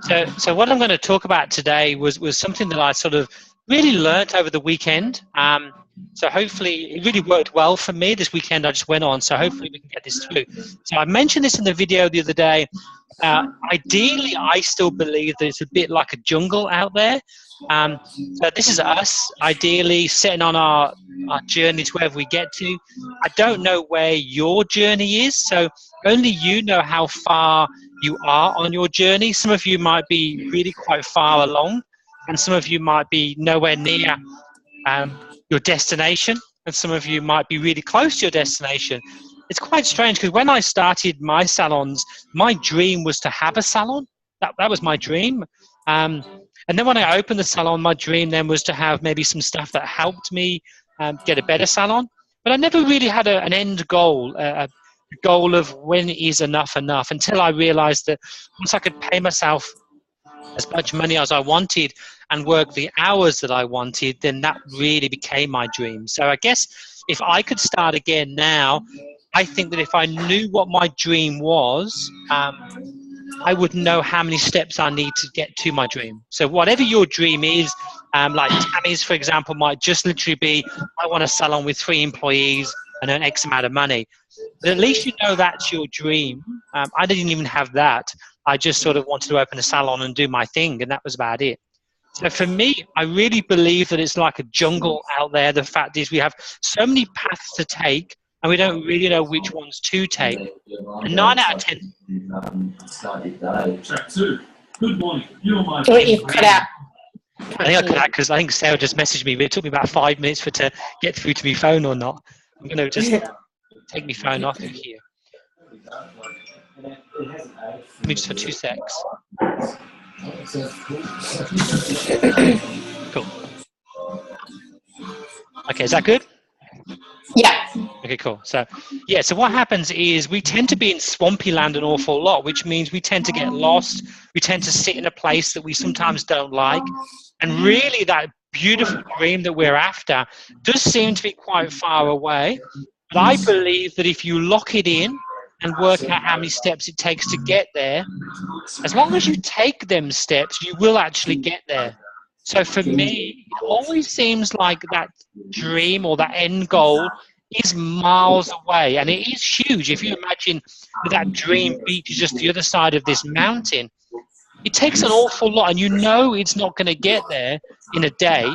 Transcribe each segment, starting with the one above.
So what I'm going to talk about today was something that I sort of really learnt over the weekend. So hopefully it really worked well for me this weekend I just went on. So hopefully we can get this through. So I mentioned this in the video the other day. Ideally, I still believe that it's a bit like a jungle out there. So this is us, ideally, sitting on our journey to wherever we get to. I don't know where your journey is, so only you know how far you are on your journey. Some of you might be really quite far along, and some of you might be nowhere near your destination, and some of you might be really close to your destination. It's quite strange because when I started my salons, my dream was to have a salon. That was my dream. And then when I opened the salon, my dream then was to have maybe some stuff that helped me get a better salon. But I never really had an end goal, a goal of when is enough until I realized that once I could pay myself as much money as I wanted and work the hours that I wanted, then that really became my dream. So I guess if I could start again now, I think that if I knew what my dream was, I would know how many steps I need to get to my dream. So whatever your dream is, like Tammy's, for example, might just literally be, I want a salon with 3 employees and earn X amount of money. But at least you know that's your dream. I didn't even have that. I just sort of wanted to open a salon and do my thing, and that was about it. So for me, I really believe that it's like a jungle out there. The fact is we have so many paths to take, and we don't really know which ones to take. And 9 out of 10. Good morning. You've cut out. I think I cut out because I think Sarah just messaged me, but it took me about 5 minutes for it to get through to my phone or not. I'm going to just take my phone off of here. Let me just for 2 secs. Cool. Okay, is that good? Yeah. Okay, cool. So, yeah, so what happens is we tend to be in swampy land an awful lot, which means we tend to get lost. We tend to sit in a place that we sometimes don't like. And really that beautiful dream that we're after does seem to be quite far away. But I believe that if you lock it in and work out how many steps it takes to get there, as long as you take them steps, you will actually get there. So for me, it always seems like that dream or that end goal is miles away, and it is huge. If you imagine that dream beach is just the other side of this mountain, it takes an awful lot, and you know it's not going to get there in a day.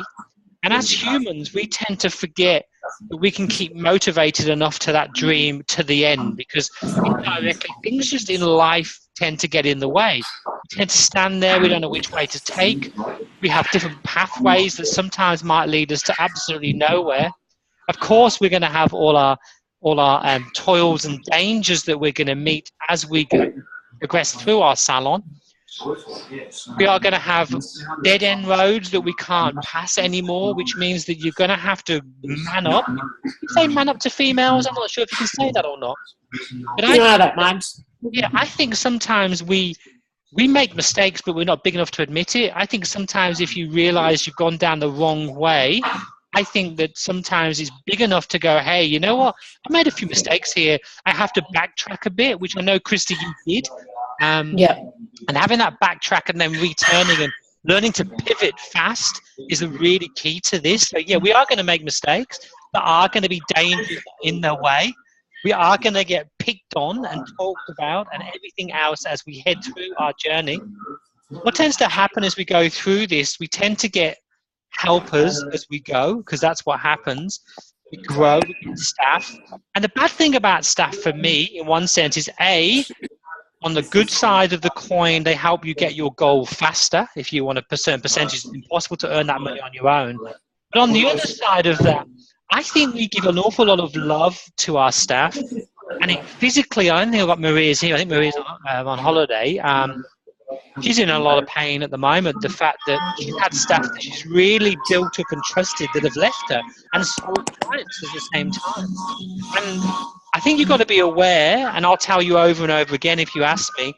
And as humans, we tend to forget that we can keep motivated enough to that dream to the end, because indirectly things just in life tend to get in the way. We tend to stand there, we don't know which way to take. We have different pathways that sometimes might lead us to absolutely nowhere. Of course, we're going to have all our toils and dangers that we're going to meet as we progress through our salon. We are going to have dead-end roads that we can't pass anymore, which means that you're going to have to man up. You say man up to females? I'm not sure if you can say that or not. But I don't mind. Yeah, I think sometimes we make mistakes, but we're not big enough to admit it. I think sometimes if you realize you've gone down the wrong way, I think that sometimes it's big enough to go, hey, you know what? I made a few mistakes here. I have to backtrack a bit, which I know, Christy, you did. Yeah. And having that backtrack and then returning and learning to pivot fast is really key to this. So, yeah, we are going to make mistakes. There are going to be dangers in the way. We are going to get picked on and talked about and everything else as we head through our journey. What tends to happen as we go through this, we tend to get helpers as we go, because that's what happens. We grow, we get staff. And the bad thing about staff for me, in one sense, is on the good side of the coin, they help you get your goal faster. If you want a certain percentage, it's impossible to earn that money on your own. But on the other side of that, I think we give an awful lot of love to our staff. And physically, I don't think I've got Maria's here. I think Maria's on holiday. She's in a lot of pain at the moment. The fact that she's had staff that she's really built up and trusted that have left her and sold clients at the same time. And I think you've got to be aware, and I'll tell you over and over again if you ask me,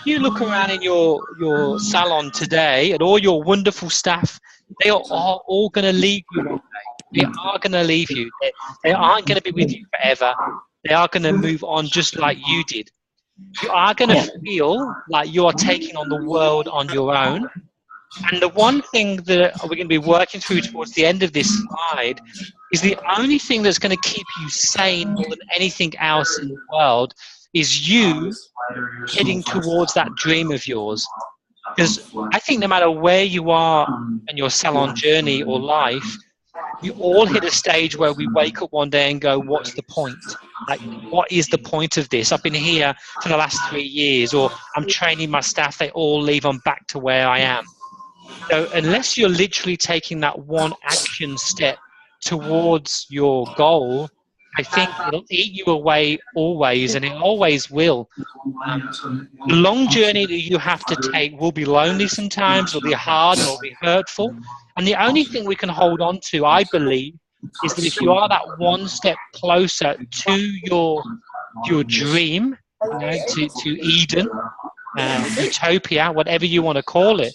you look around in your salon today at all your wonderful staff, they are all going to leave you one day. They are going to leave you. They aren't going to be with you forever. They are going to move on just like you did. you are going to feel like you are taking on the world on your own. And the one thing that we're going to be working through towards the end of this slide is the only thing that's going to keep you sane more than anything else in the world is you heading towards that dream of yours. Because I think no matter where you are in your salon journey or life, we all hit a stage where we wake up one day and go, what's the point? Like, what is the point of this? I've been here for the last 3 years, or I'm training my staff, they all leave, I'm back to where I am. So unless you're literally taking that one action step towards your goal, I think it'll eat you away always, and it always will. The long journey that you have to take will be lonely sometimes, it'll be hard, it'll be hurtful. And the only thing we can hold on to, I believe, is that if you are that one step closer to your dream, to Eden, utopia, whatever you want to call it,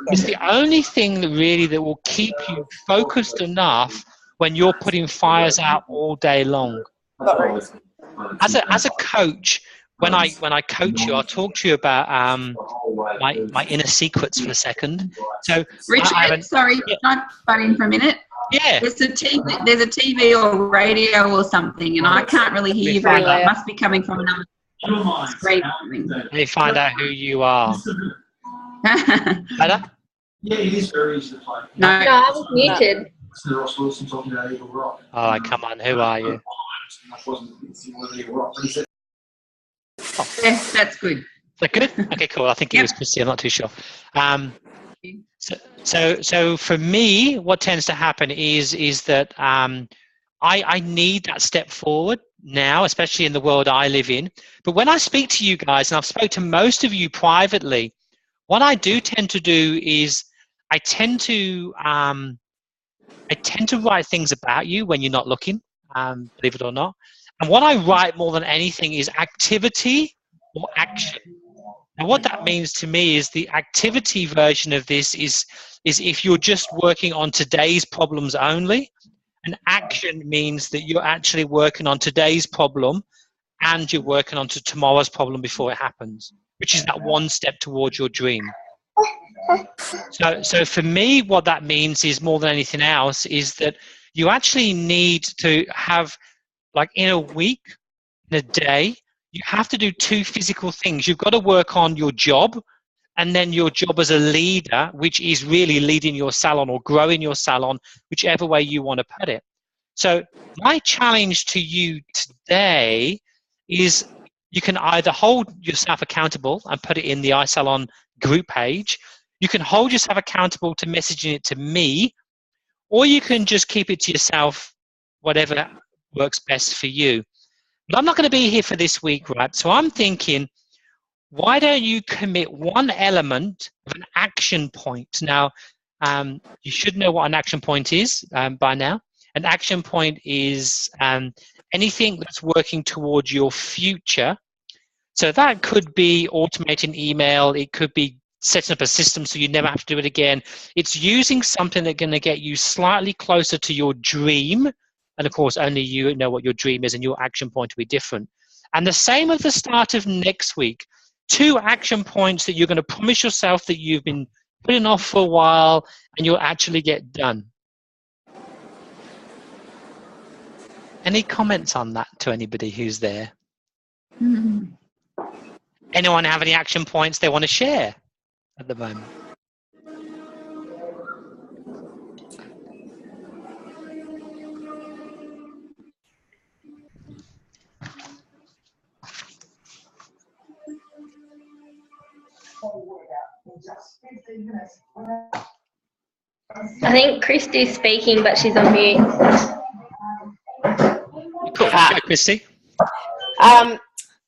it's the only thing that really that will keep you focused enough when you're putting fires out all day long. As a coach, when I coach you, I'll talk to you about my inner secrets for a second. So, Richard, sorry, can I butt in for a minute? Yeah. There's a TV or radio or something, and I can't really hear you very well. It must be coming from another screen. Let me find out who you are. Better? Yeah, it is very easy to play. No, I was muted. Ross Wilson talking about Eagle Rock. Oh, come on, who are you? Yes, that's good. Is that good? Okay, cool. I think it was Christy. I'm not too sure. So for me, what tends to happen is that I need that step forward now, especially in the world I live in. But when I speak to you guys, and I've spoken to most of you privately, what I do tend to do is I tend to write things about you when you're not looking, believe it or not. And what I write more than anything is activity or action. And what that means to me is the activity version of this is if you're just working on today's problems only. And action means that you're actually working on today's problem and you're working on to tomorrow's problem before it happens, which is that one step towards your dream. So for me, what that means is more than anything else is that you actually need to have, like in a week, in a day, you have to do 2 physical things. You've got to work on your job, and then your job as a leader, which is really leading your salon or growing your salon, whichever way you want to put it. So my challenge to you today is you can either hold yourself accountable and put it in the iSalon group page. You can hold yourself accountable to messaging it to me, or you can just keep it to yourself, whatever works best for you. But I'm not going to be here for this week, right? So I'm thinking, why don't you commit one element of an action point? Now, you should know what an action point is by now. An action point is anything that's working towards your future. So that could be automating email. It could be setting up a system so you never have to do it again. It's using something that's going to get you slightly closer to your dream. And of course, only you know what your dream is, and your action point will be different. And the same at the start of next week. 2 action points that you're going to promise yourself that you've been putting off for a while and you'll actually get done. Any comments on that to anybody who's there? Mm-hmm. Anyone have any action points they want to share at the moment? I think Christy's speaking, but she's on mute. Cool. Go, Christy.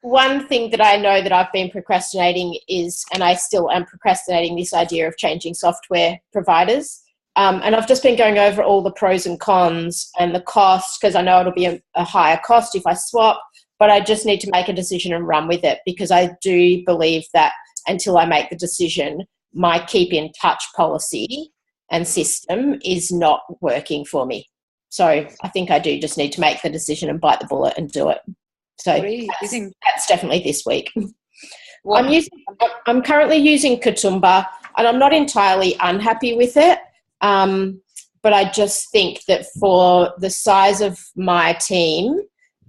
One thing that I know that I've been procrastinating is, and I still am procrastinating, this idea of changing software providers. And I've just been going over all the pros and cons and the cost, because I know it'll be a higher cost if I swap, but I just need to make a decision and run with it, because I do believe that until I make the decision, my keep in touch policy and system is not working for me. So I think I do just need to make the decision and bite the bullet and do it. So What are you using? that's definitely this week. What? I'm currently using Katoomba, and I'm not entirely unhappy with it. But I just think that for the size of my team,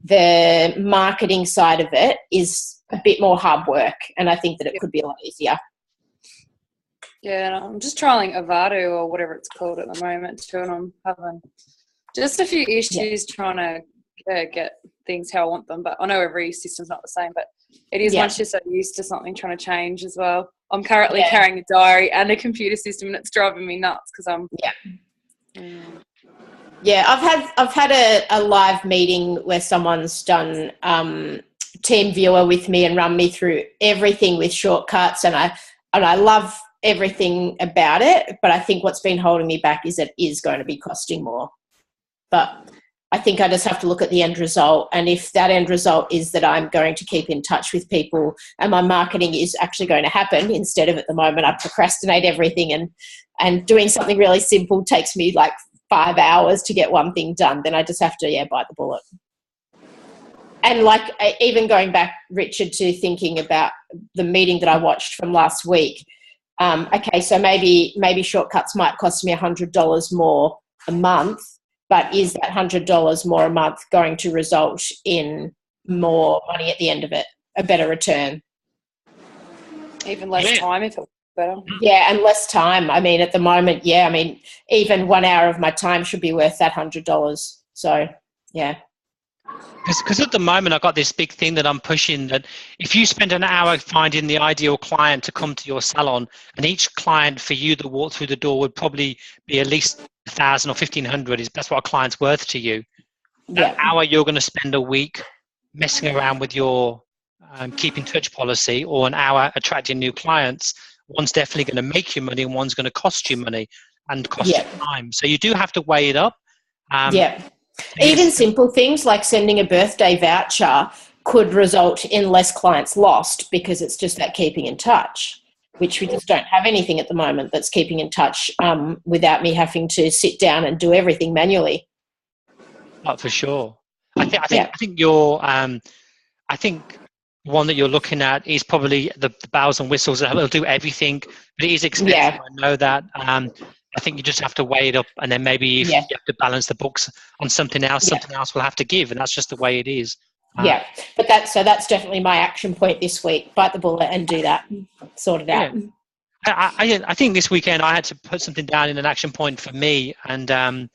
the marketing side of it is a bit more hard work, and I think that it could be a lot easier. Yeah, I'm just trialing Avado or whatever it's called at the moment too, and I'm having just a few issues trying to get things how I want them. But I know every system's not the same, but it is once you're so used to something trying to change as well. I'm currently carrying a diary and a computer system, and it's driving me nuts because I'm I've had a live meeting where someone's done Team Viewer with me and run me through everything with shortcuts, and I love everything about it, but I think what's been holding me back is it is going to be costing more. But I think I just have to look at the end result, and if that end result is that I'm going to keep in touch with people and my marketing is actually going to happen, instead of at the moment I procrastinate everything and doing something really simple takes me like 5 hours to get one thing done, then I just have to bite the bullet. And like even going back, Richard, to thinking about the meeting that I watched from last week, okay, so maybe shortcuts might cost me $100 more a month, but is that $100 more a month going to result in more money at the end of it, a better return? even less time if it was better. Yeah, and less time. I mean, at the moment, even 1 hour of my time should be worth that $100. So, yeah. Because at the moment I've got this big thing that I'm pushing, that if you spend an hour finding the ideal client to come to your salon, and each client for you that walk through the door would probably be at least 1,000 or 1,500, that's what a client's worth to you. That hour you're going to spend a week messing around with your keep in touch policy, or an hour attracting new clients, one's definitely going to make you money and one's going to cost you money and cost you time. So you do have to weigh it up. Even simple things like sending a birthday voucher could result in less clients lost, because it's just that keeping in touch, which we just don't have anything at the moment that's keeping in touch without me having to sit down and do everything manually. Oh, for sure. I think your I think one that you're looking at is probably the bells and whistles that will do everything, but it is expensive. I know that. I think you just have to weigh it up, and then maybe if you have to balance the books on something else will have to give, and that's just the way it is. But that's definitely my action point this week. Bite the bullet and do that. Sort it out. I think this weekend I had to put something down in an action point for me, and it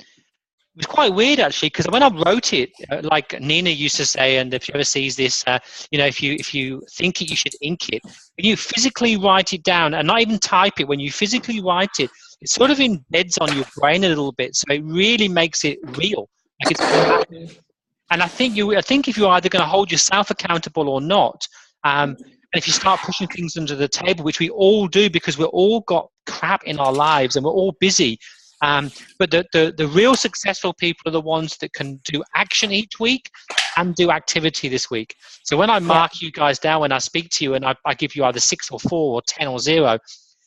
was quite weird actually, because when I wrote it, like Nina used to say, and if you ever sees this, if you think it, you should ink it. When you physically write it down, and not even type it, when you physically write it, it sort of embeds on your brain a little bit, so it really makes it real. Like it's, and I think if you're either going to hold yourself accountable or not, and if you start pushing things under the table, which we all do because we're all got crap in our lives and we're all busy. But the real successful people are the ones that can do action each week and do activity this week. So when I mark you guys down, when I speak to you and I give you either 6 or 4 or 10 or 0,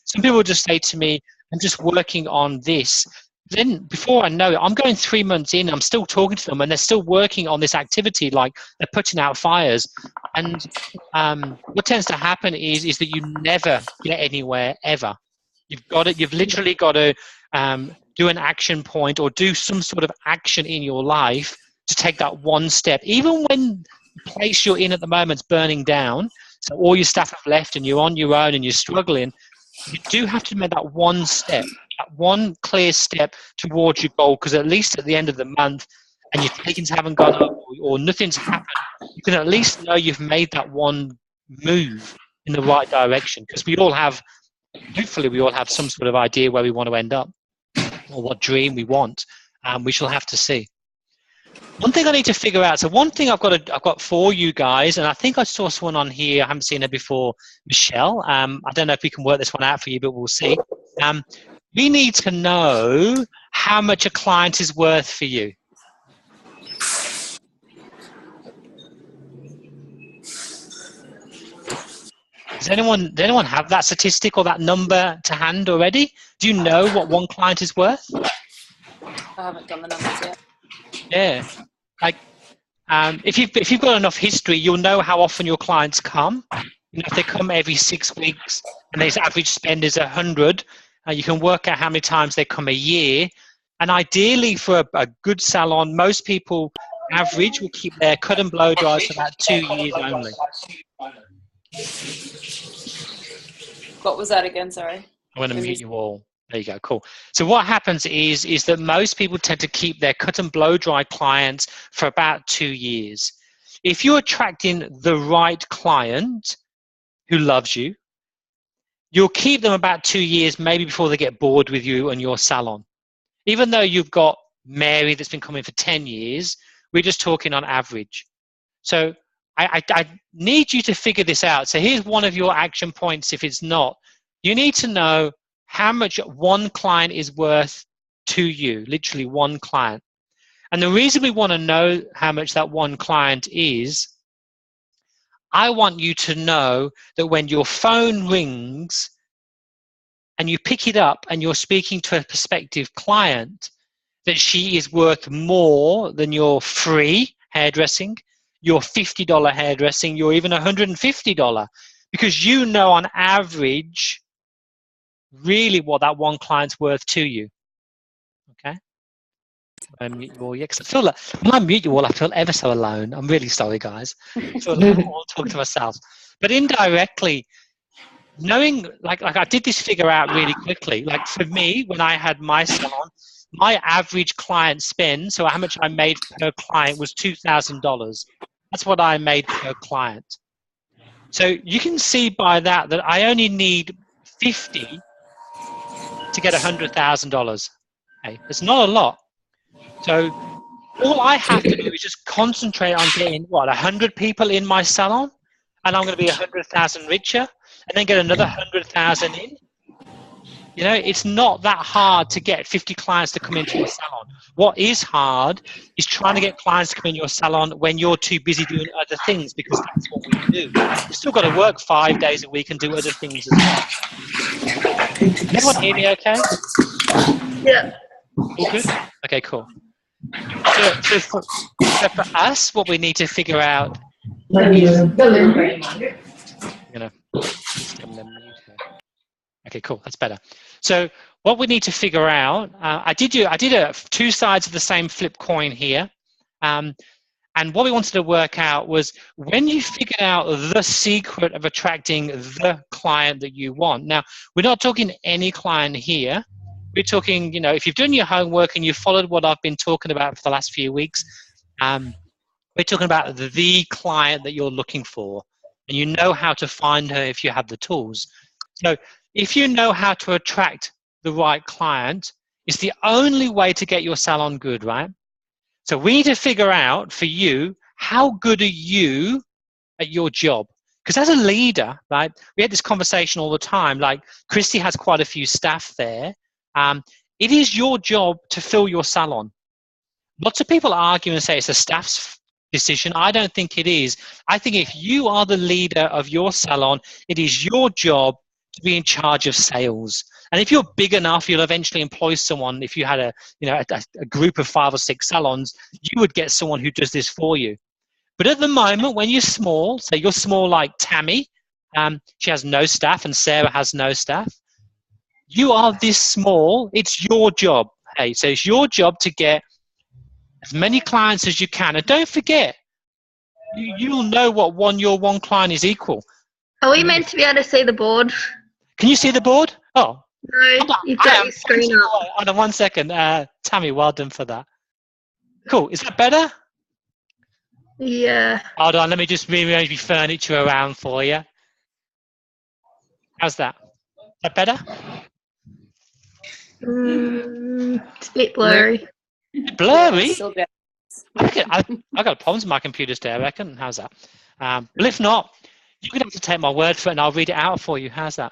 some people just say to me, I'm just working on this. Then before I know it, I'm going 3 months in, I'm still talking to them and they're still working on this activity, like they're putting out fires. And what tends to happen is that you never get anywhere ever. You've literally got to do an action point or do some sort of action in your life to take that one step. Even when the place you're in at the moment is burning down, so all your staff have left and you're on your own and you're struggling, you do have to make that one step, that one clear step towards your goal, because at least at the end of the month and your takings haven't gone up or nothing's happened, you can at least know you've made that one move in the right direction, because hopefully we all have some sort of idea where we want to end up or what dream we want. We shall have to see. One thing I need to figure out, so one thing I've got for you guys, and I think I saw someone on here, I haven't seen her before, Michelle. I don't know if we can work this one out for you, but we'll see. We need to know how much a client is worth for you. Does anyone have that statistic or that number to hand already? Do you know what one client is worth? I haven't done the numbers yet. Yeah. Like, if you've got enough history, you'll know how often your clients come. If they come every 6 weeks and their average spend is 100, you can work out how many times they come a year. And ideally, for a good salon, most people average will keep their cut and blow dries for about 2 years only. What was that again? Sorry. I'm going to mute you all. There you go. Cool. So what happens is that most people tend to keep their cut and blow dry clients for about 2 years. If you're attracting the right client who loves you, you'll keep them about 2 years, maybe before they get bored with you and your salon. Even though you've got Mary that's been coming for 10 years, we're just talking on average. So I need you to figure this out. So here's one of your action points if it's not. You need to know how much one client is worth to you, literally one client. And the reason we want to know how much that one client is, I want you to know that when your phone rings and you pick it up and you're speaking to a prospective client, that she is worth more than your free hairdressing, your $50 hairdressing, your even $150, because you know on average really what that one client's worth to you. Okay? I mute you all, yeah, because I feel like when I mute you all, I feel ever so alone. I'm really sorry, guys. I feel like I'm all talking to myself. But indirectly, knowing, like I did this figure out really quickly. Like for me, when I had my salon, my average client spend, so how much I made per client, was $2,000. That's what I made per client. So you can see by that that I only need 50 to get $100,000. Okay, it's not a lot. So all I have to do is just concentrate on getting, 100 people in my salon, and I'm going to be 100,000 richer, and then get another 100,000 in. You know, it's not that hard to get 50 clients to come into your salon. What is hard is trying to get clients to come in your salon when you're too busy doing other things, because that's what we do. You've still got to work 5 days a week and do other things as well. Can everyone hear me okay? Yeah. All good? Okay, cool. So for us, what we need to figure out is, okay, cool. That's better. So what we need to figure out, I did two sides of the same flip coin here. And what we wanted to work out was when you figured out the secret of attracting the client that you want. Now, we're not talking any client here. We're talking, if you've done your homework and you've followed what I've been talking about for the last few weeks, we're talking about the client that you're looking for. And you know how to find her if you have the tools. So if you know how to attract the right client, it's the only way to get your salon good, right? So we need to figure out for you, how good are you at your job? Because as a leader, right, we had this conversation all the time, like Christy has quite a few staff there. It is your job to fill your salon. Lots of people argue and say it's the staff's decision. I don't think it is. I think if you are the leader of your salon, it is your job to be in charge of sales. And if you're big enough, you'll eventually employ someone. If you had a group of 5 or 6 salons, you would get someone who does this for you. But at the moment, when you're small, so you're small like Tammy, she has no staff and Sarah has no staff. You are this small, it's your job. Hey, so it's your job to get as many clients as you can. And don't forget, you'll know what your one client is equal. Are we meant to be able to see the board? Can you see the board? Oh. No, you've got your screen up. Hold on 1 second. Tammy, well done for that. Cool. Is that better? Yeah. Hold on, let me just rearrange the furniture around for you. How's that? Is that better? It's a bit blurry. Blurry? Yeah, I got problems with my computer today, I reckon. How's that? Well, if not, you're going to have to take my word for it and I'll read it out for you. How's that?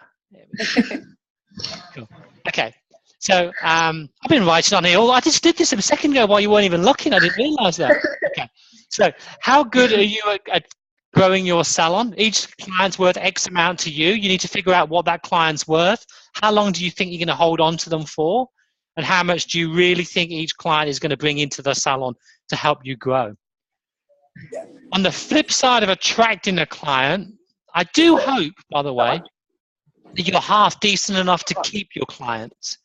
Cool. Okay. So I've been writing on here. I just did this a second ago while you weren't even looking. I didn't realise that. Okay. So how good are you at growing your salon? Each client's worth X amount to you. You need to figure out what that client's worth. How long do you think you're going to hold on to them for? And how much do you really think each client is going to bring into the salon to help you grow? On the flip side of attracting a client, I do hope, by the way, that you're half decent enough to keep your clients.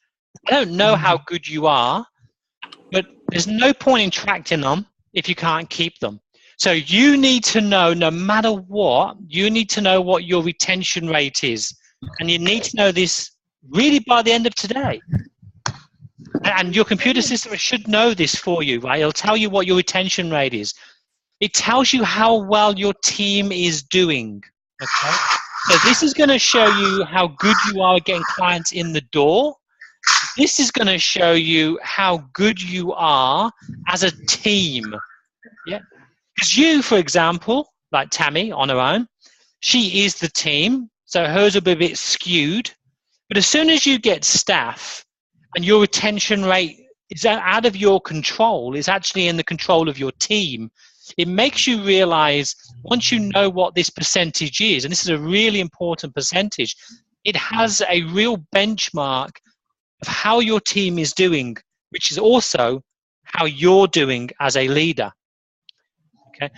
I don't know how good you are, but there's no point in attracting them if you can't keep them. So you need to know, no matter what, you need to know what your retention rate is. And you need to know this really by the end of today. And your computer system should know this for you, right? It'll tell you what your retention rate is. It tells you how well your team is doing, okay? So this is going to show you how good you are at getting clients in the door. This is going to show you how good you are as a team. Yeah, because you, for example, like Tammy on her own, she is the team, so hers will be a bit skewed. But as soon as you get staff and your retention rate is out of your control, it's actually in the control of your team, it makes you realize, once you know what this percentage is, and this is a really important percentage, it has a real benchmark of how your team is doing, which is also how you're doing as a leader. Okay.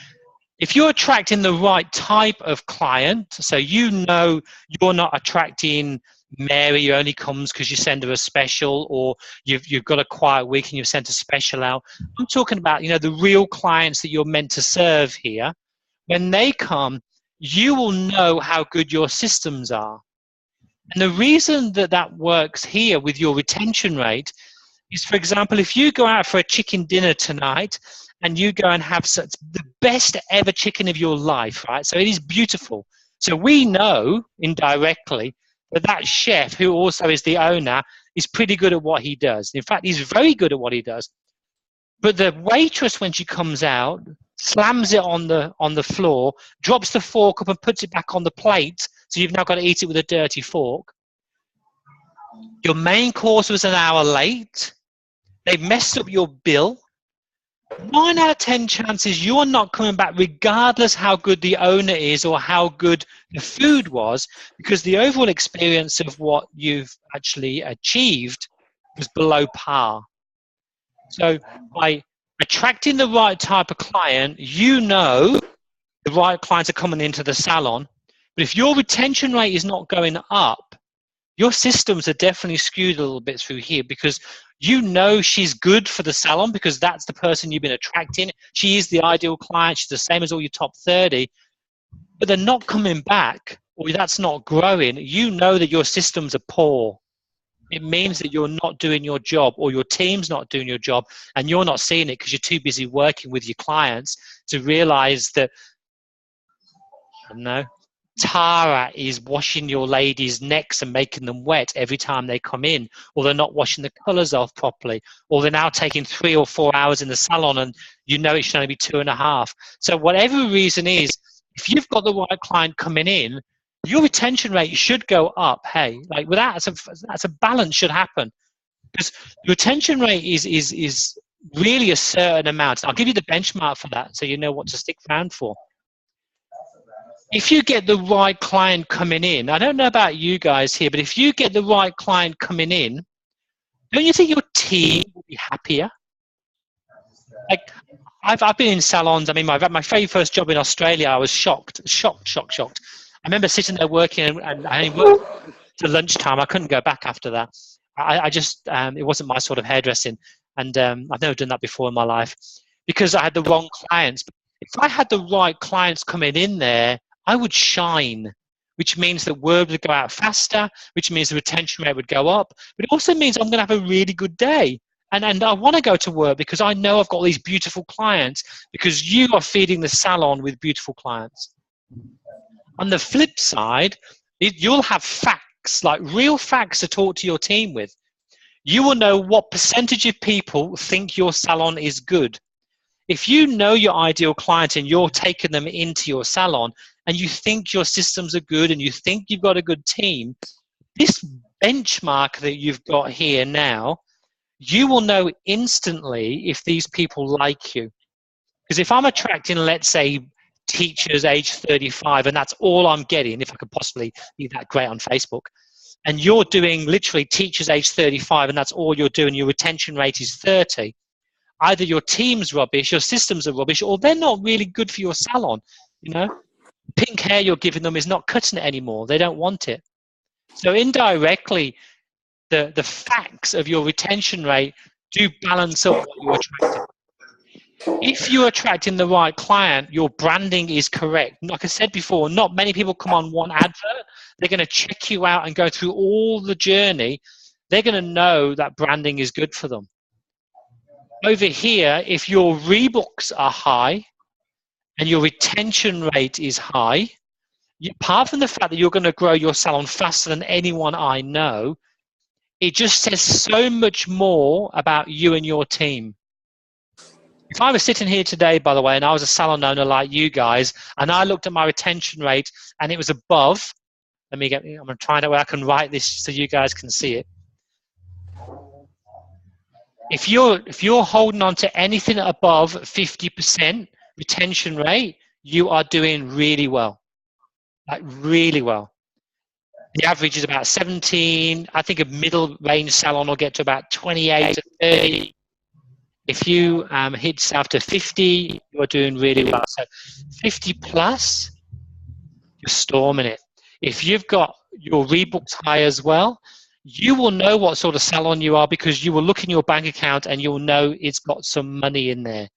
If you're attracting the right type of client, so you know you're not attracting Mary who only comes because you send her a special, or you've got a quiet week and you've sent a special out. I'm talking about, you know, the real clients that you're meant to serve here. When they come, you will know how good your systems are. And the reason that that works here with your retention rate is, for example, if you go out for a chicken dinner tonight and you go and have the best ever chicken of your life, right? So it is beautiful. So we know indirectly that that chef, who also is the owner, is pretty good at what he does. In fact, he's very good at what he does. But the waitress, when she comes out, slams it on the floor, drops the fork up and puts it back on the plate, so you've now got to eat it with a dirty fork. Your main course was an hour late. They've messed up your bill. 9 out of 10 chances you are not coming back, regardless how good the owner is or how good the food was, because the overall experience of what you've actually achieved was below par. So by attracting the right type of client, you know the right clients are coming into the salon. But if your retention rate is not going up, your systems are definitely skewed a little bit through here, because you know she's good for the salon because that's the person you've been attracting. She is the ideal client. She's the same as all your top 30. But they're not coming back, or that's not growing. You know that your systems are poor. It means that you're not doing your job, or your team's not doing your job, and you're not seeing it because you're too busy working with your clients to realize that, I don't know, Tara is washing your ladies' necks and making them wet every time they come in, or they're not washing the colours off properly, or they're now taking 3 or 4 hours in the salon and you know it should only be 2.5. So whatever the reason is, if you've got the right client coming in, your retention rate should go up. Hey, like with that, that's a balance should happen, because the retention rate is really a certain amount. I'll give you the benchmark for that so you know what to stick around for. If you get the right client coming in, I don't know about you guys here, but if you get the right client coming in, don't you think your team will be happier? Like, I've been in salons. I mean, my very first job in Australia, I was shocked. I remember sitting there working, and I only worked to lunchtime. I couldn't go back after that. I just, it wasn't my sort of hairdressing, and I've never done that before in my life because I had the wrong clients. But if I had the right clients coming in there, I would shine, which means that word would go out faster, which means the retention rate would go up. But it also means I'm going to have a really good day. And I want to go to work because I know I've got these beautiful clients, because you are feeding the salon with beautiful clients. On the flip side, you'll have facts, like real facts to talk to your team with. You will know what percentage of people think your salon is good. If you know your ideal client and you're taking them into your salon and you think your systems are good and you think you've got a good team, this benchmark that you've got here now, you will know instantly if these people like you. Because if I'm attracting, let's say, teachers age 35, and that's all I'm getting, if I could possibly be that great on Facebook, and you're doing literally teachers age 35 and that's all you're doing, your retention rate is 30, either your team's rubbish, your systems are rubbish, or they're not really good for your salon. You know, pink hair you're giving them is not cutting it anymore. They don't want it. So indirectly, the facts of your retention rate do balance up what you're attracting. If you're attracting the right client, your branding is correct. Like I said before, not many people come on one advert. They're going to check you out and go through all the journey. They're going to know that branding is good for them. Over here, if your rebooks are high and your retention rate is high, apart from the fact that you're going to grow your salon faster than anyone I know, it just says so much more about you and your team. If I was sitting here today, by the way, and I was a salon owner like you guys, and I looked at my retention rate and it was above, I'm going to try to where I can write this so you guys can see it. If you're holding on to anything above 50% retention rate, you are doing really well, like really well. The average is about 17. I think a middle range salon will get to about 28 to 30. If you hit yourself to 50, you're doing really well. So 50 plus, you're storming it. If you've got your rebooks high as well, you will know what sort of salon you are because you will look in your bank account and you'll know it's got some money in there.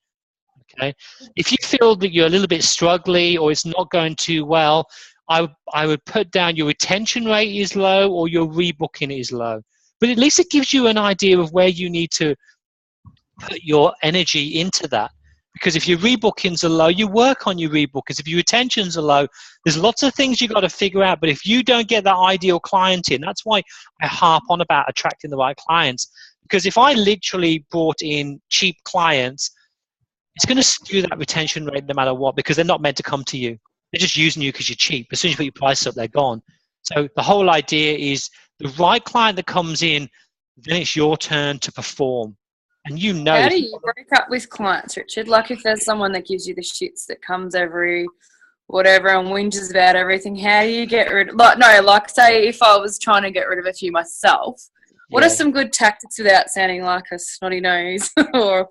Okay. If you feel that you're a little bit struggling or it's not going too well, I would put down your retention rate is low or your rebooking is low. But at least it gives you an idea of where you need to put your energy into that. Because if your rebookings are low, you work on your rebookings. If your retentions are low, there's lots of things you've got to figure out. But if you don't get that ideal client in, that's why I harp on about attracting the right clients. Because if I literally brought in cheap clients, it's going to skew that retention rate no matter what, because they're not meant to come to you. They're just using you because you're cheap. As soon as you put your price up, they're gone. So the whole idea is the right client that comes in, then it's your turn to perform. And you know. How do you break up with clients, Richard? Like if there's someone that gives you the shits that comes every whatever and whinges about everything, how do you get rid of, like say if I was trying to get rid of a few myself, what are some good tactics without sounding like a snotty nose? Or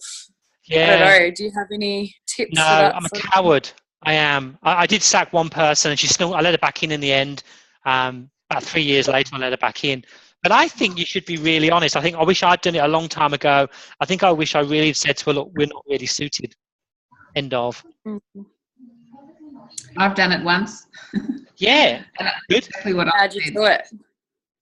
I don't know, do you have any tips? No, for that I'm a coward. I am. I did sack one person and I let her back in the end. About 3 years later, I let her back in. But I think you should be really honest. I wish I'd done it a long time ago. I wish I really said to her, look, we're not really suited. End of. Mm-hmm. I've done it once. Yeah. Good. Exactly what How'd you do it?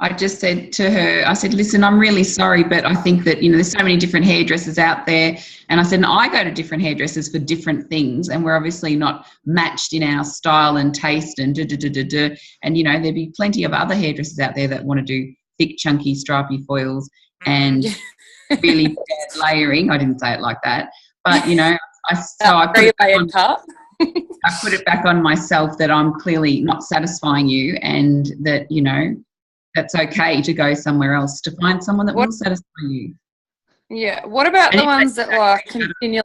I just said to her, I said, listen, I'm really sorry, but I think that, there's so many different hairdressers out there. And I said, I go to different hairdressers for different things. And we're obviously not matched in our style and taste and And, there'd be plenty of other hairdressers out there that want to do thick, chunky, stripy foils and really bad layering. I didn't say it like that. But, I put it back on myself that I'm clearly not satisfying you and that, that's okay to go somewhere else to find someone that will satisfy you. Yeah. What about the ones that continually...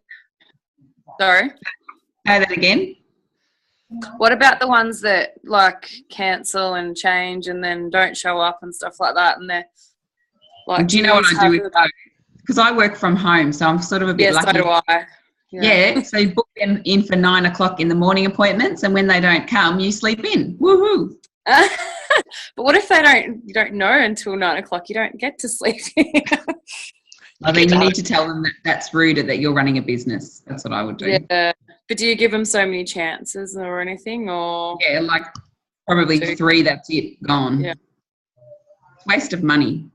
Sorry? Say that again. What about the ones that cancel and change and then don't show up and stuff like that? And they're do you know what I do with those? Because I work from home, so I'm sort of a bit lucky. So do I. Yeah, so you book them in for 9 o'clock in the morning appointments, and when they don't come, you sleep in. Woohoo! But what if you don't know until 9 o'clock? You don't get to sleep. I mean, you need to tell them that that's rude, that you're running a business. That's what I would do. Yeah, but do you give them so many chances or anything, or? Yeah, probably 3. That's it, gone. Yeah, waste of money.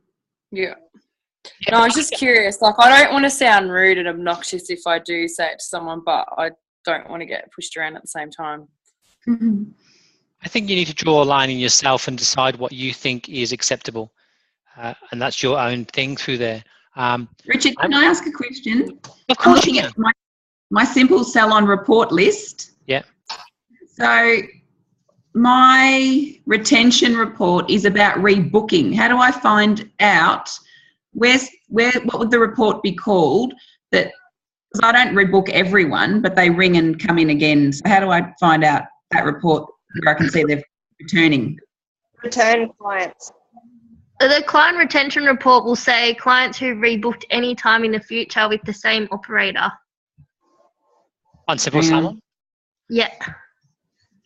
Yeah. No, I was just curious. I don't want to sound rude and obnoxious if I do say it to someone, but I don't want to get pushed around at the same time. Mm-hmm. I think you need to draw a line in yourself and decide what you think is acceptable. And that's your own thing through there. Richard, can I ask a question? Of course you can. My simple salon report list. Yeah. So my retention report is about rebooking. How do I find out what would the report be called? Because I don't rebook everyone, but they ring and come in again. So how do I find out that report where I can see they're returning? Return clients. The client retention report will say clients who rebooked any time in the future with the same operator. On Simple Hang on. Salon? Yeah.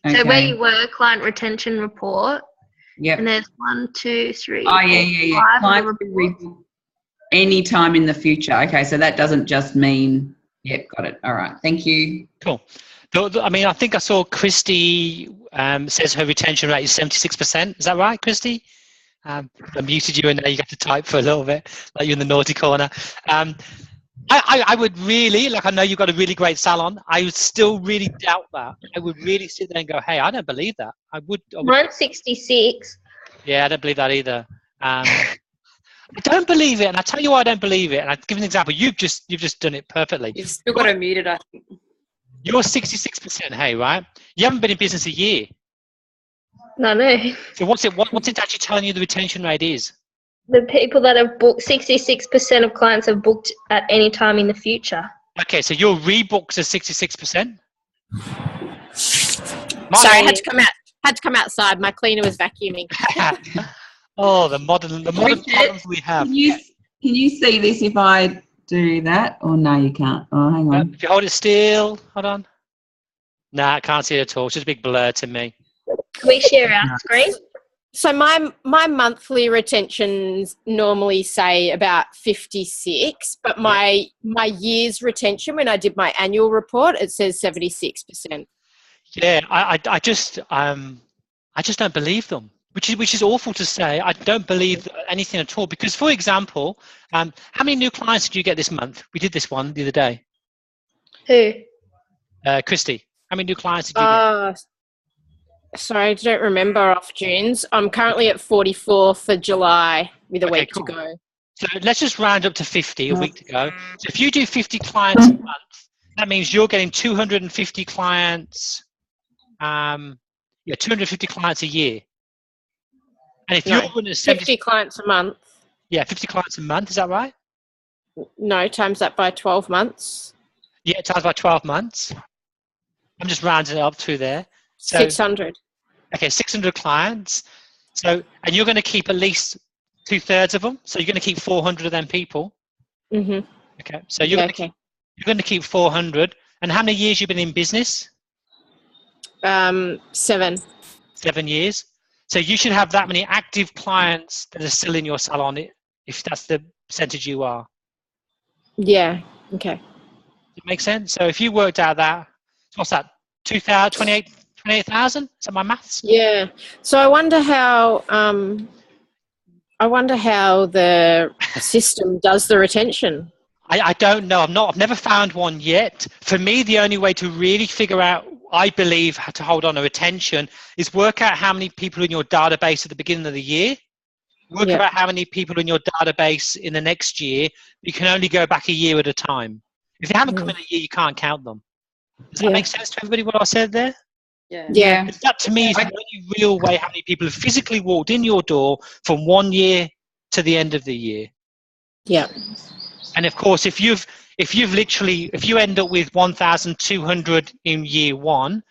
Okay. So where you were, client retention report, Yep. and there's 1, 2, 3, Oh, 4, yeah. 5 Clients of the who reports. rebook any time in the future. Okay, so that doesn't just mean, yep, got it. All right, thank you. Cool. I mean, I think I saw Christy says her retention rate is 76%. Is that right, Christy? I muted you and now you get to type for a little bit, like you're in the naughty corner. I would really, like, I know you've got a really great salon. I would still really doubt that. I would really sit there and go, hey, I don't believe that. I would 166. Yeah, I don't believe that either. I don't believe it, and I'll tell you why I don't believe it. And I'll give an example. You've just done it perfectly. You've still got it muted, I think. You're 66%, hey, right? You haven't been in business a year. No. So what's it actually telling you the retention rate is? The people that have booked, 66% of clients have booked at any time in the future. Okay, so your rebooks are 66%. Sorry, I had to come outside. My cleaner was vacuuming. Oh, the modern problems we have. Can you see this if I do that? Or no, you can't. Oh, hang on. If you hold it still, hold on. Nah, I can't see it at all. It's just a big blur to me. Can we share our screen? So my monthly retentions normally say about 56, but my year's retention, when I did my annual report, it says 76%. Yeah, I just don't believe them, which is awful to say. I don't believe anything at all because, for example, how many new clients did you get this month? We did this one the other day. Who? Christy, how many new clients did you get? Sorry, I don't remember off June's. I'm currently at 44 for July with a week cool. to go. So let's just round up to 50 a week to go. So if you do 50 clients a month, that means you're getting 250 clients. 250 clients a year. And if you're running 50 clients a month. Yeah, 50 clients a month. Is that right? No, times that by 12 months. Yeah, times by 12 months. I'm just rounding it up through there. So, 600. Okay, 600 clients. So, and you're going to keep at least 2/3 of them. So you're going to keep 400 of them people. Mm-hmm. Okay. So you're going to keep 400. And how many years you've been in business? 7. 7 years. So you should have that many active clients that are still in your salon, if that's the percentage you are. Yeah. Okay. Does it make sense? So if you worked out that, what's that? 28,000? Is that my maths? Yeah. So I wonder how the system does the retention. I don't know. I've never found one yet. For me, the only way to really figure out, I believe, how to hold on to retention is work out how many people in your database at the beginning of the year. Work out how many people in your database in the next year. You can only go back a year at a time. If they haven't come in a year, you can't count them. Does that make sense to everybody what I said there? Yeah. That to me is the only real way how many people have physically walked in your door from 1 year to the end of the year. Yeah. And of course, if you end up with 1,200 in year 1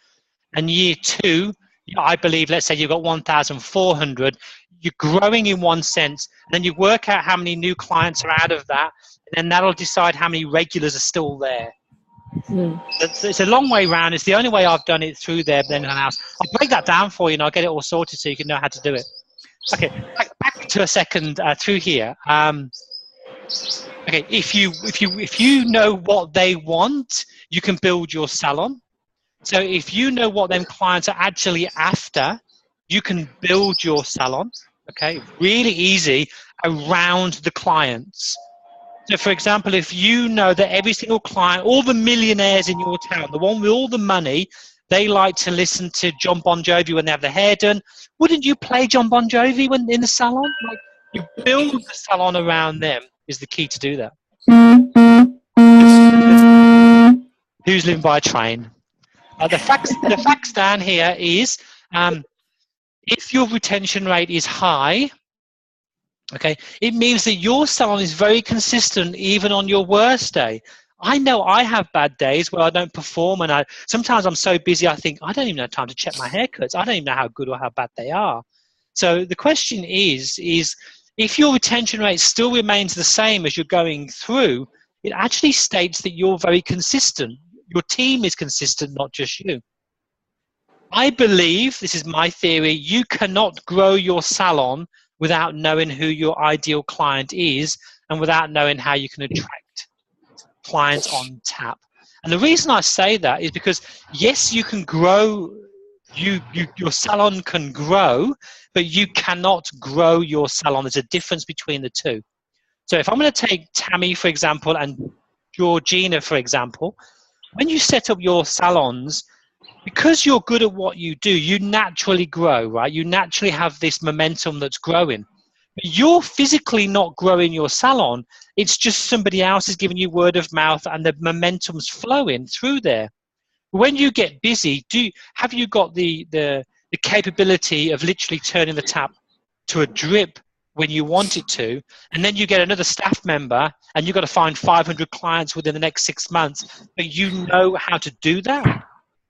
and year 2, I believe, let's say you've got 1,400, you're growing in one sense, and then you work out how many new clients are out of that, and then that'll decide how many regulars are still there. It's a long way round. It's the only way I've done it through there than anything else. I'll break that down for you and I'll get it all sorted so you can know how to do it. Okay, back to a second through here. Okay, if you know what they want, you can build your salon. So if you know what them clients are actually after, you can build your salon. Okay, really easy around the clients. So for example, if you know that every single client, all the millionaires in your town, the one with all the money, they like to listen to John Bon Jovi when they have their hair done, wouldn't you play John Bon Jovi when in the salon? Like, you build the salon around them is the key to do that. Who's living by a train? The facts down here is if your retention rate is high, okay, it means that your salon is very consistent even on your worst day. I know I have bad days where I don't perform, and sometimes I'm so busy I think I don't even have time to check my haircuts. I don't even know how good or how bad they are. So the question is If your retention rate still remains the same as you're going through, it actually states that you're very consistent. Your team is consistent, not just you. I believe, this is my theory, you cannot grow your salon without knowing who your ideal client is and without knowing how you can attract clients on tap. And the reason I say that is because, yes, you can grow, your salon can grow, but you cannot grow your salon. There's a difference between the two. So if I'm going to take Tammy, for example, and Georgina, for example, when you set up your salons, because you're good at what you do, you naturally grow, right? You naturally have this momentum that's growing. But you're physically not growing your salon. It's just somebody else is giving you word of mouth and the momentum's flowing through there. When you get busy, have you got the capability of literally turning the tap to a drip when you want it to, and then you get another staff member and you've got to find 500 clients within the next 6 months, but you know how to do that?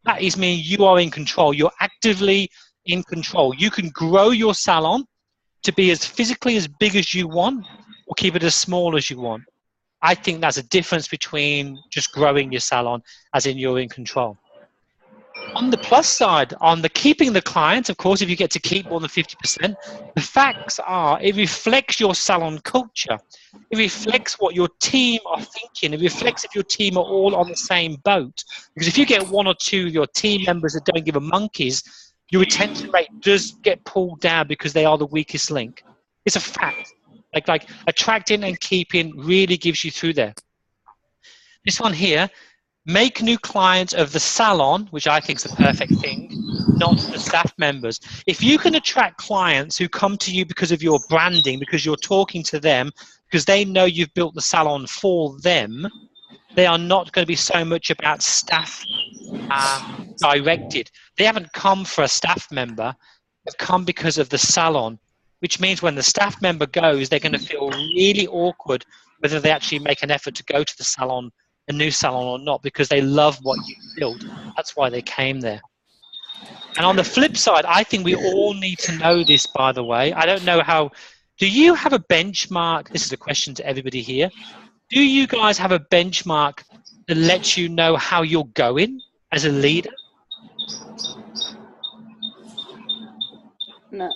That is mean you are in control. You're actively in control. You can grow your salon to be as physically as big as you want or keep it as small as you want. I think that's a difference between just growing your salon as in you're in control. On the plus side, on the keeping the clients, of course, if you get to keep more than 50%, the facts are it reflects your salon culture. It reflects what your team are thinking. It reflects if your team are all on the same boat. Because if you get one or two of your team members that don't give a monkeys, your retention rate does get pulled down because they are the weakest link. It's a fact. Like attracting and keeping really gives you through there. This one here, make new clients of the salon, which I think is the perfect thing, not the staff members. If you can attract clients who come to you because of your branding, because you're talking to them, because they know you've built the salon for them, they are not going to be so much about staff directed. They haven't come for a staff member, they've come because of the salon, which means when the staff member goes, they're going to feel really awkward whether they actually make an effort to go to the salon, a new salon or not, because they love what you built. That's why they came there. And on the flip side, I think we all need to know this, by the way. I don't know how, do you have a benchmark? This is a question to everybody here. Do you guys have a benchmark that lets you know how you're going as a leader? No.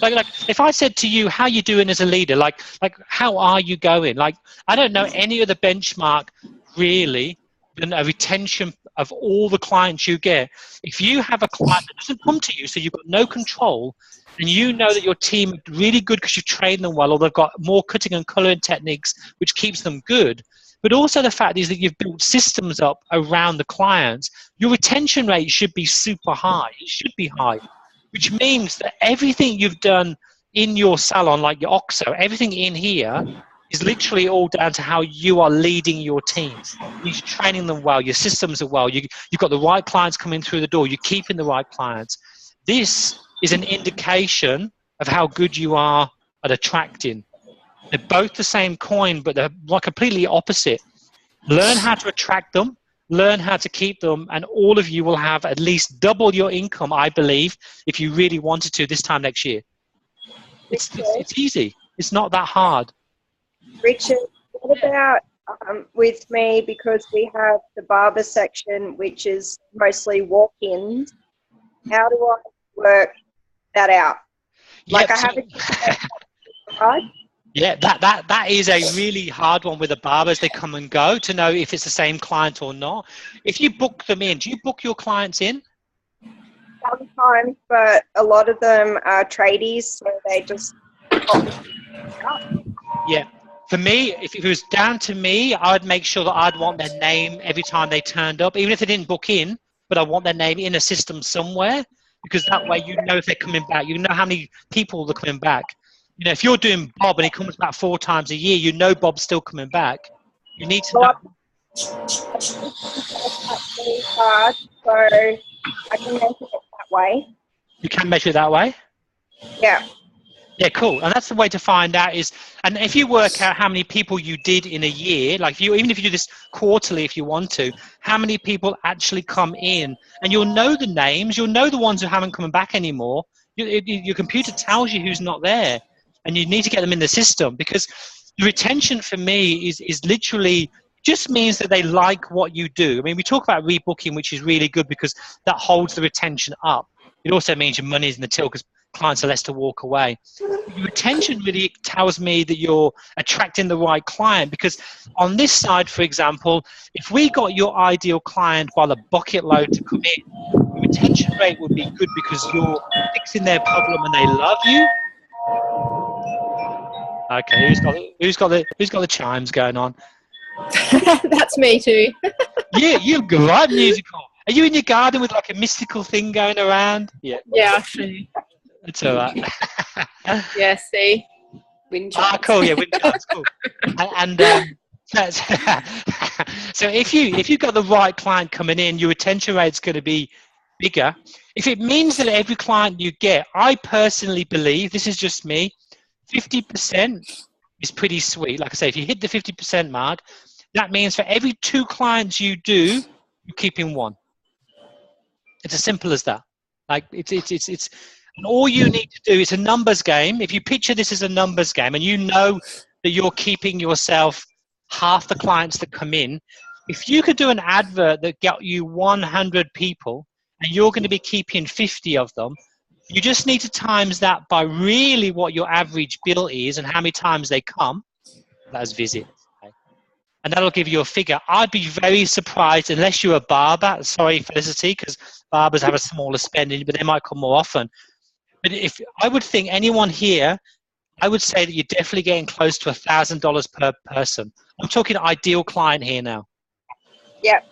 Like if I said to you, how you doing as a leader? Like how are you going? Like, I don't know any other benchmark really than a retention of all the clients you get. If you have a client that doesn't come to you, so you've got no control, and you know that your team are really good because you train them well, or they've got more cutting and coloring techniques, which keeps them good. But also the fact is that you've built systems up around the clients, your retention rate should be super high. It should be high. Which means that everything you've done in your salon, like your OXO, everything in here is literally all down to how you are leading your team. You're training them well, your systems are well, you've got the right clients coming through the door, you're keeping the right clients. This is an indication of how good you are at attracting. They're both the same coin, but they're like completely opposite. Learn how to attract them. Learn how to keep them, and all of you will have at least double your income, I believe, if you really wanted to this time next year. It's easy. It's not that hard. Richard, what about with me, because we have the barber section, which is mostly walk-ins. How do I work that out? Like, Yep, I haven't. Yeah, that is a really hard one with the barbers. They come and go to know if it's the same client or not. If you book them in, do you book your clients in? Sometimes, but a lot of them are tradies, so they just. Yeah. For me, if it was down to me, I'd make sure that I'd want their name every time they turned up, even if they didn't book in, but I want their name in a system somewhere, because that way you know if they're coming back. You know how many people are coming back. You know, if you're doing Bob and he comes back 4 times a year, you know Bob's still coming back. You need to know. That's really hard, so I can measure it that way. You can measure it that way? Yeah. Yeah, cool. And that's the way to find out is, and if you work out how many people you did in a year, like even if you do this quarterly if you want to, how many people actually come in, and you'll know the names, you'll know the ones who haven't come back anymore. Your computer tells you who's not there. and you need to get them in the system, because the retention for me is literally just means that they like what you do. I mean, we talk about rebooking, which is really good because that holds the retention up. It also means your money's in the till because clients are less to walk away. Your retention really tells me that you're attracting the right client, because on this side, for example, if we got your ideal client by the bucket load to come in, the retention rate would be good because you're fixing their problem and they love you. Okay, who's got the chimes going on? That's me too. Yeah, you're right, musical. Are you in your garden with like a mystical thing going around? Yeah. Yeah, actually. It's all right. Yeah, see. Wind Ah, chimes. cool. Yeah, wind chimes, cool. And that's so if you got the right client coming in, your retention rate's going to be bigger. If it means that every client you get, I personally believe, this is just me, 50% is pretty sweet. Like I say, if you hit the 50% mark, that means for every 2 clients you do, you're keeping 1. It's as simple as that. Like it's and all you need to do, it's a numbers game. If you picture this as a numbers game and you know that you're keeping yourself half the clients that come in, if you could do an advert that got you 100 people and you're going to be keeping 50 of them, you just need to times that by really what your average bill is and how many times they come. That's visits. Okay? And that'll give you a figure. I'd be very surprised, unless you're a barber, sorry Felicity, because barbers have a smaller spending, but they might come more often. But if I would think anyone here, I would say that you're definitely getting close to $1,000 per person. I'm talking ideal client here now. Yep.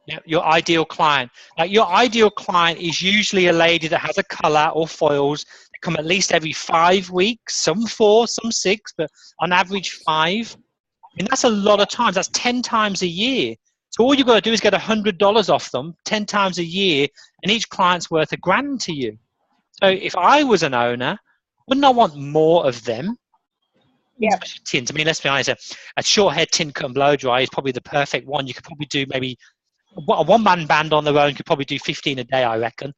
Yeah, your ideal client. Your ideal client is usually a lady that has a colour or foils. They come at least every 5 weeks, some 4, some 6, but on average 5. And that's a lot of times. That's 10 times a year. So all you've got to do is get $100 off them 10 times a year, and each client's worth $1,000 to you. So if I was an owner, wouldn't I want more of them? Yeah. Tint. I mean, let's be honest. A short-haired tint cut and blow dry is probably the perfect one. You could probably do maybe a one-man band on their own could probably do 15 a day, I reckon.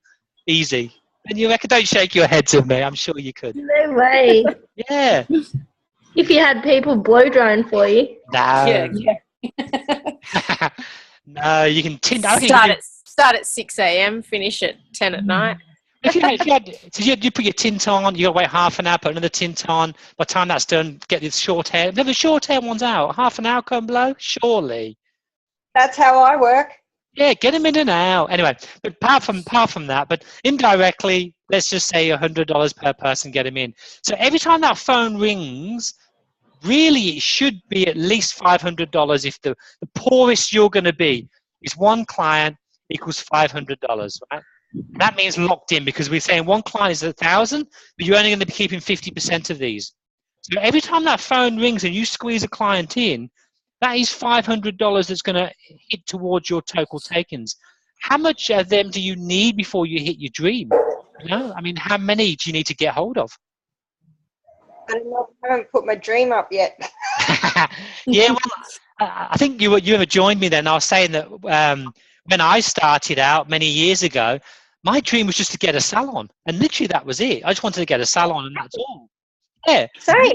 Easy. And you reckon? Don't shake your heads at me. I'm sure you could. No way. Yeah. If you had people blow drying for you. No. Yeah. No, you can tint. Start at 6 a.m., finish at 10 at night. If you put your tint on, you got to wait half an hour, put another tint on. By the time that's done, get this short hair. Never short hair one's out. Half an hour come blow? Surely. That's how I work. Yeah, get them in and out. Anyway, but apart from that, but indirectly, let's just say $100 per person, get them in. So every time that phone rings, really it should be at least $500. If the poorest you're going to be is 1 client equals $500, right? That means locked in, because we're saying 1 client is 1,000, but you're only going to be keeping 50% of these. So every time that phone rings and you squeeze a client in, that is $500 that's going to hit towards your total takings. How much of them do you need before you hit your dream? You know, I mean, how many do you need to get hold of? I haven't put my dream up yet. Yeah, well, I think you ever joined me then. I was saying that when I started out many years ago, my dream was just to get a salon, and literally that was it. I just wanted to get a salon, and that's all. Yeah. Sorry.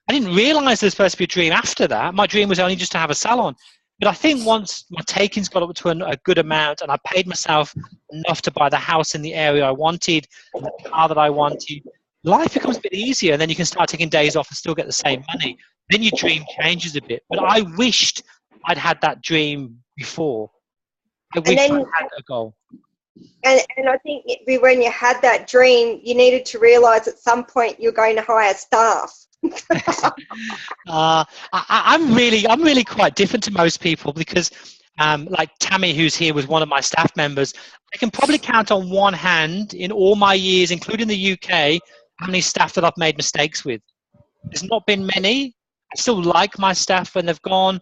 I didn't realise there was supposed to be a dream after that. My dream was only just to have a salon. But I think once my takings got up to a good amount and I paid myself enough to buy the house in the area I wanted, the car that I wanted, life becomes a bit easier, and then you can start taking days off and still get the same money. Then your dream changes a bit. But I wished I'd had that dream before. I wished I'd had a goal. And I think when you had that dream, you needed to realise at some point you're going to hire staff. I'm really quite different to most people, because like Tammy, who's here, was one of my staff members. I can probably count on one hand in all my years, including the UK, how many staff that I've made mistakes with. There's not been many. I still like my staff when they've gone.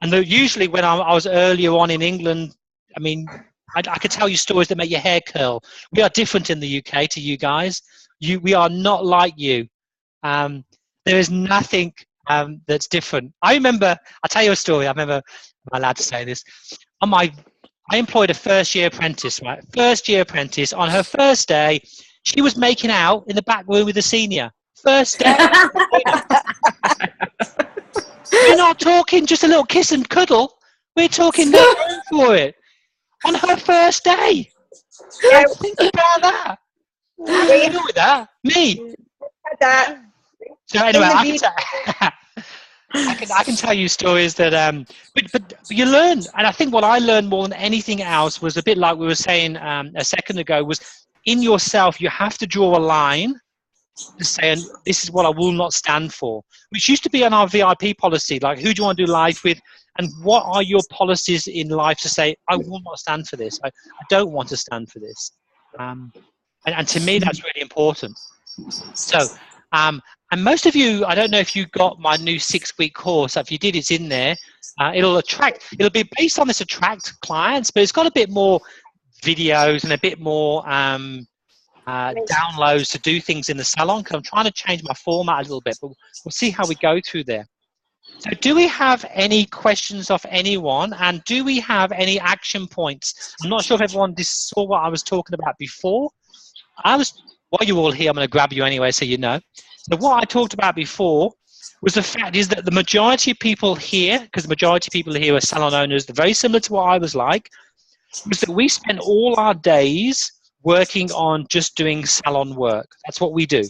And usually when I was earlier on in England, I mean, I could tell you stories that make your hair curl. We are different in the UK to you guys. We are not like you. There is nothing that's different. I remember, I'll tell you a story. I remember, am I allowed to say this? I employed a first-year apprentice, right? First-year apprentice. On her first day, she was making out in the back room with a senior. first day. We're not talking just a little kiss and cuddle. We're talking no room for it. On her first day. Yeah, Think about that. How do you deal with that? Me. that. So anyway, In the I can tell you stories that but you learn, and I think what I learned more than anything else was a bit like we were saying a second ago, was in yourself you have to draw a line to say, this is what I will not stand for, which used to be on our VIP policy, like who do you want to do life with, and what are your policies in life to say, I will not stand for this, I don't want to stand for this, and to me that's really important. So and most of you, I don't know if you got my new 6-week course. If you did, it's in there. It'll be based on this attract clients, but it's got a bit more videos and a bit more downloads to do things in the salon, because I'm trying to change my format a little bit, but we'll see how we go through there. So do we have any questions of anyone, and do we have any action points? I'm not sure if everyone saw what I was talking about before. While you're all here, I'm going to grab you anyway so you know. So what I talked about before was the fact is that the majority of people here, because the majority of people here are salon owners, they're very similar to what I was like, was that we spend all our days working on just doing salon work. That's what we do.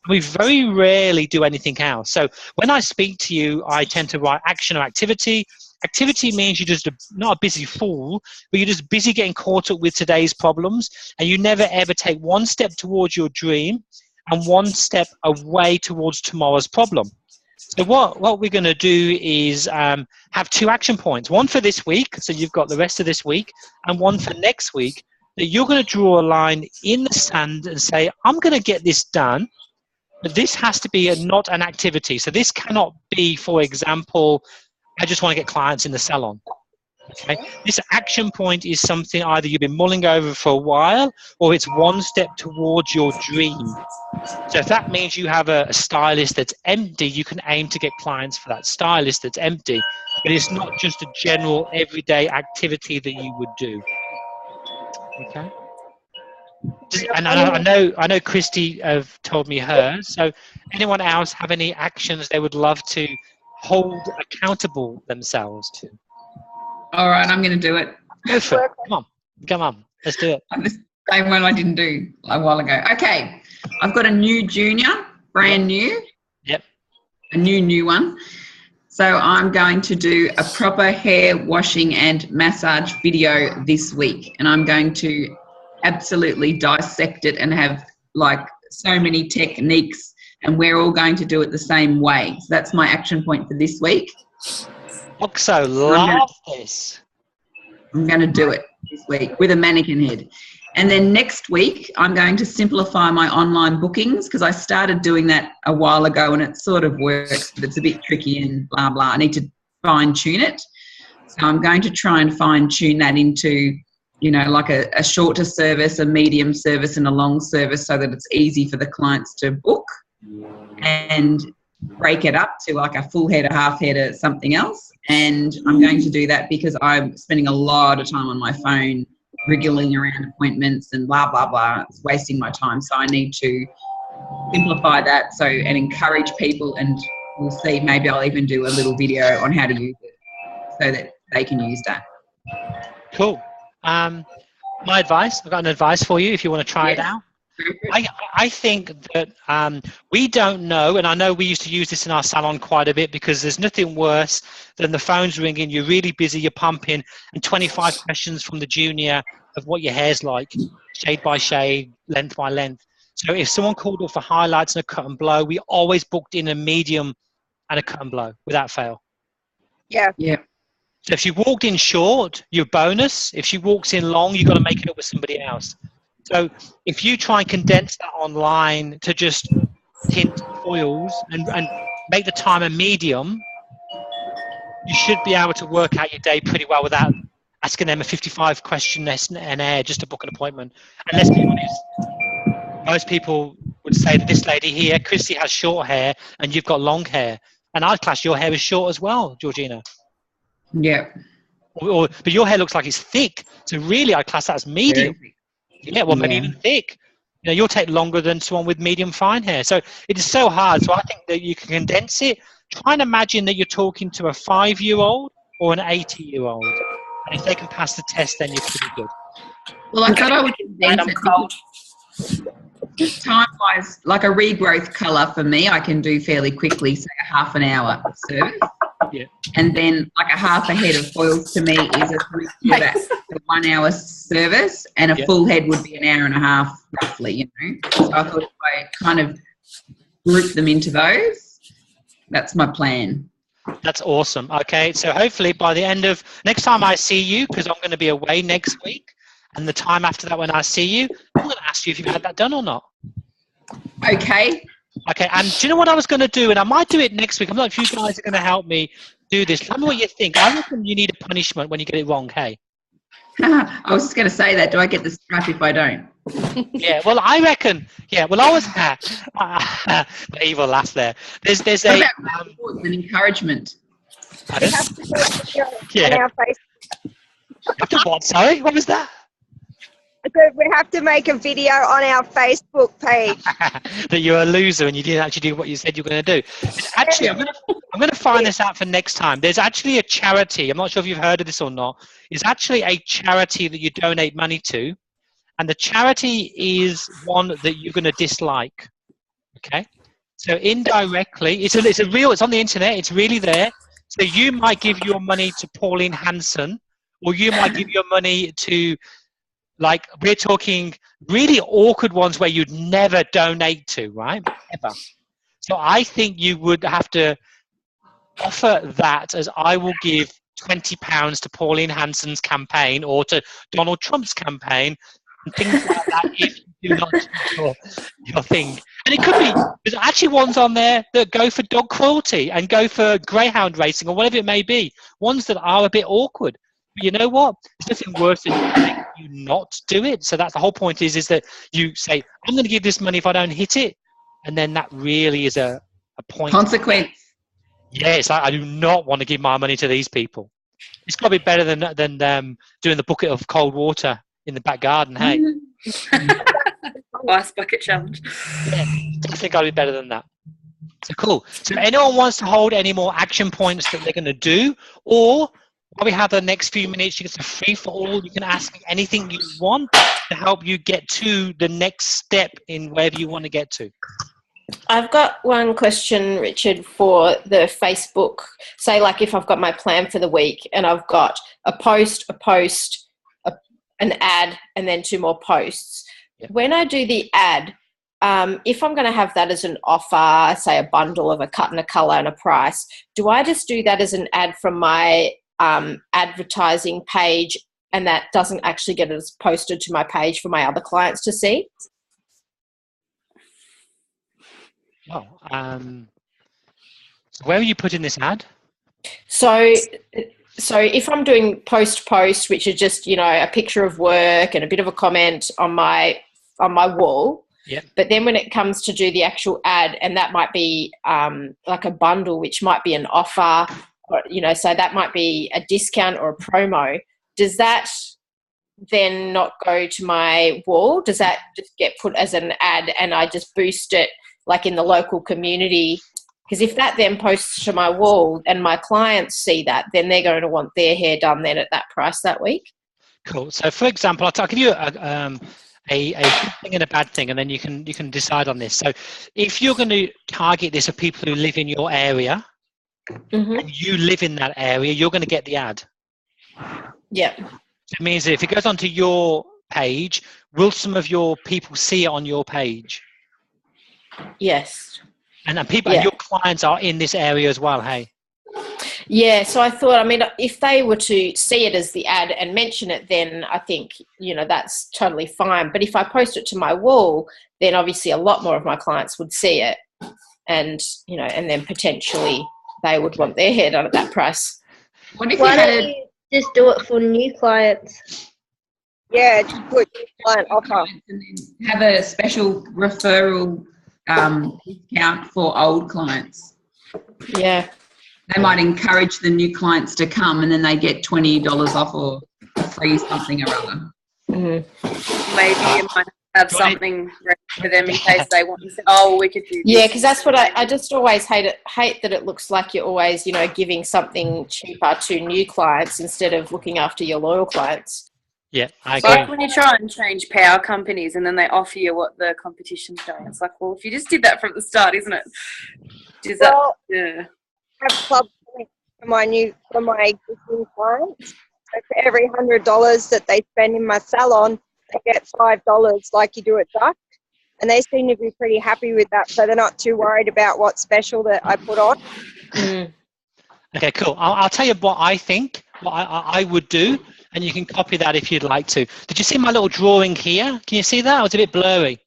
We very rarely do anything else. So when I speak to you, I tend to write action or activity. Activity means you're just not a busy fool, but you're just busy getting caught up with today's problems, and you never ever take one step towards your dream and one step away towards tomorrow's problem. So what we're going to do is have 2 action points, one for this week, so you've got the rest of this week, and one for next week, that you're going to draw a line in the sand and say, I'm going to get this done, but this has to be not an activity. So this cannot be, for example, I just want to get clients in the salon. Okay? This action point is something either you've been mulling over for a while, or it's one step towards your dream. So if that means you have a stylist that's empty, you can aim to get clients for that stylist that's empty. But it's not just a general everyday activity that you would do. Okay? And I know Christy have told me hers. So anyone else have any actions they would love to hold accountable themselves to? All right, I'm going to do it. Go for it. Come on. Let's do it. The same one I didn't do a while ago. Okay, I've got a new junior, brand new. Yep. A new one. So I'm going to do a proper hair washing and massage video this week, and I'm going to absolutely dissect it and have like so many techniques, and we're all going to do it the same way. So that's my action point for this week. Oxo, love this. I'm going to do it this week with a mannequin head. And then next week, I'm going to simplify my online bookings, because I started doing that a while ago and it sort of works, but it's a bit tricky and blah, blah. I need to fine tune it. So I'm going to try and fine tune that into, you know, like a shorter service, a medium service and a long service, so that it's easy for the clients to book, and break it up to like a full head, a half head, or something else. And I'm going to do that because I'm spending a lot of time on my phone wriggling around appointments and blah, blah, blah. It's wasting my time. So I need to simplify that and encourage people, and we'll see, maybe I'll even do a little video on how to use it so that they can use that. Cool. My advice, I've got an advice for you if you want to try it out. I think that we don't know, and I know we used to use this in our salon quite a bit, because there's nothing worse than the phone's ringing, you're really busy, you're pumping, and 25 questions from the junior of what your hair's like, shade by shade, length by length. So if someone called up for highlights and a cut and blow, we always booked in a medium and a cut and blow without fail. Yeah. So if she walked in short, you're bonus. If she walks in long, you've got to make it up with somebody else. So if you try and condense that online to just tint oils and make the time a medium, you should be able to work out your day pretty well without asking them a 55 question questionnaire just to book an appointment. And let's be honest, most people would say that this lady here, Christy, has short hair and you've got long hair. And I'd class your hair as short as well, Georgina. Yeah. But your hair looks like it's thick. So really, I'd class that as medium. Yeah, well, maybe even thick. you'll take longer than someone with medium fine hair. So it is so hard. So I think that you can condense it. Try and imagine that you're talking to a 5-year-old or an 80-year-old. And if they can pass the test, then you're pretty good. Well, I thought I would condense I'm it. cold. Time-wise, like a regrowth colour for me, I can do fairly quickly, say a half an hour service. Yeah. And then like a half a head of foils to me is a 1 hour service, and a full head would be an hour and a half roughly, So I thought if I kind of group them into those, that's my plan. That's awesome. Okay, so hopefully by the end of next time I see you, because I'm going to be away next week, and the time after that when I see you, I'm going to ask you if you've had that done or not. Okay. Okay, and do you know what I was going to do? And I might do it next week. I'm not sure if you guys are going to help me do this. Tell me what you think. I reckon you need a punishment when you get it wrong, hey? I was just going to say that. Do I get the strap if I don't? Yeah, well, I reckon. Yeah, well, I was the evil laugh there. There's What a about an encouragement? We have to do a video Yeah. on our Facebook. What? Sorry, what was that? So we have to make a video on our Facebook page. That you're a loser and you didn't actually do what you said you were going to do. Actually, I'm going to find this out for next time. There's actually a charity. I'm not sure if you've heard of this or not. It's actually a charity that you donate money to, and the charity is one that you're going to dislike. Okay, so indirectly, it's on the internet. It's really there. So you might give your money to Pauline Hanson, or you might give your money to. Like, we're talking really awkward ones where you'd never donate to, right? Ever. So I think you would have to offer that as I will give £20 to Pauline Hanson's campaign or to Donald Trump's campaign and things like that if you do not do your thing. And it could be, there's actually ones on there that go for dog cruelty and go for greyhound racing or whatever it may be. Ones that are a bit awkward. But you know what? There's nothing worse than you not do it. So that's the whole point is that you say, I'm going to give this money if I don't hit it. And then that really is a point. Consequence. Yeah, it's like, I do not want to give my money to these people. It's got to be better than doing the bucket of cold water in the back garden, hey? Ice bucket challenge. Yeah, definitely got to be better than that. So cool. So if anyone wants to hold any more action points that they're going to do, or while we have the next few minutes, it's a free for all. You can ask me anything you want to help you get to the next step in wherever you want to get to. I've got one question, Richard, for the Facebook. Say, like, if I've got my plan for the week and I've got a post, an ad, and then 2 more posts. Yep. When I do the ad, if I'm going to have that as an offer, say a bundle of a cut and a colour and a price, do I just do that as an ad from my advertising page, and that doesn't actually get it posted to my page for my other clients to see? Oh, so where are you putting this ad? So if I'm doing post, which is just, a picture of work and a bit of a comment on my wall. Yeah. But then when it comes to do the actual ad, and that might be like a bundle, which might be an offer, or, so that might be a discount or a promo. Does that then not go to my wall? Does that just get put as an ad and I just boost it like in the local community? Because if that then posts to my wall and my clients see that, then they're going to want their hair done then at that price that week. Cool. So for example, I'll give you a good thing and a bad thing, and then you can decide on this. So if you're going to target this of people who live in your area, and you live in that area, you're going to get the ad. Yeah. It means that if it goes onto your page, will some of your people see it on your page? Yes. And people, and your clients are in this area as well, hey? Yeah, so I thought, if they were to see it as the ad and mention it, then I think, that's totally fine. But if I post it to my wall, then obviously a lot more of my clients would see it. And, and then potentially they would want their hair done at that price. Why don't you just do it for new clients? Yeah, to put client offer. And then have a special referral discount for old clients. Yeah. They might encourage the new clients to come, and then they get $20 off or free something or other. Maybe you might have something ready for them in case they want to say, oh, we could do this. Yeah, because that's what I just always hate that it looks like you're always, giving something cheaper to new clients instead of looking after your loyal clients. Yeah, I It's agree. like when you try and change power companies and then they offer you what the competition's doing. It's like, well, if you just did that from the start, isn't it? Well, Yeah. I have club points for my existing clients. So for every $100 that they spend in my salon, they get $5 like you do at Duck. And they seem to be pretty happy with that, so they're not too worried about what special that I put on. Mm. Okay, cool. I'll tell you what I think, what I would do, and you can copy that if you'd like to. Did you see my little drawing here? Can you see that? Or was it a bit blurry?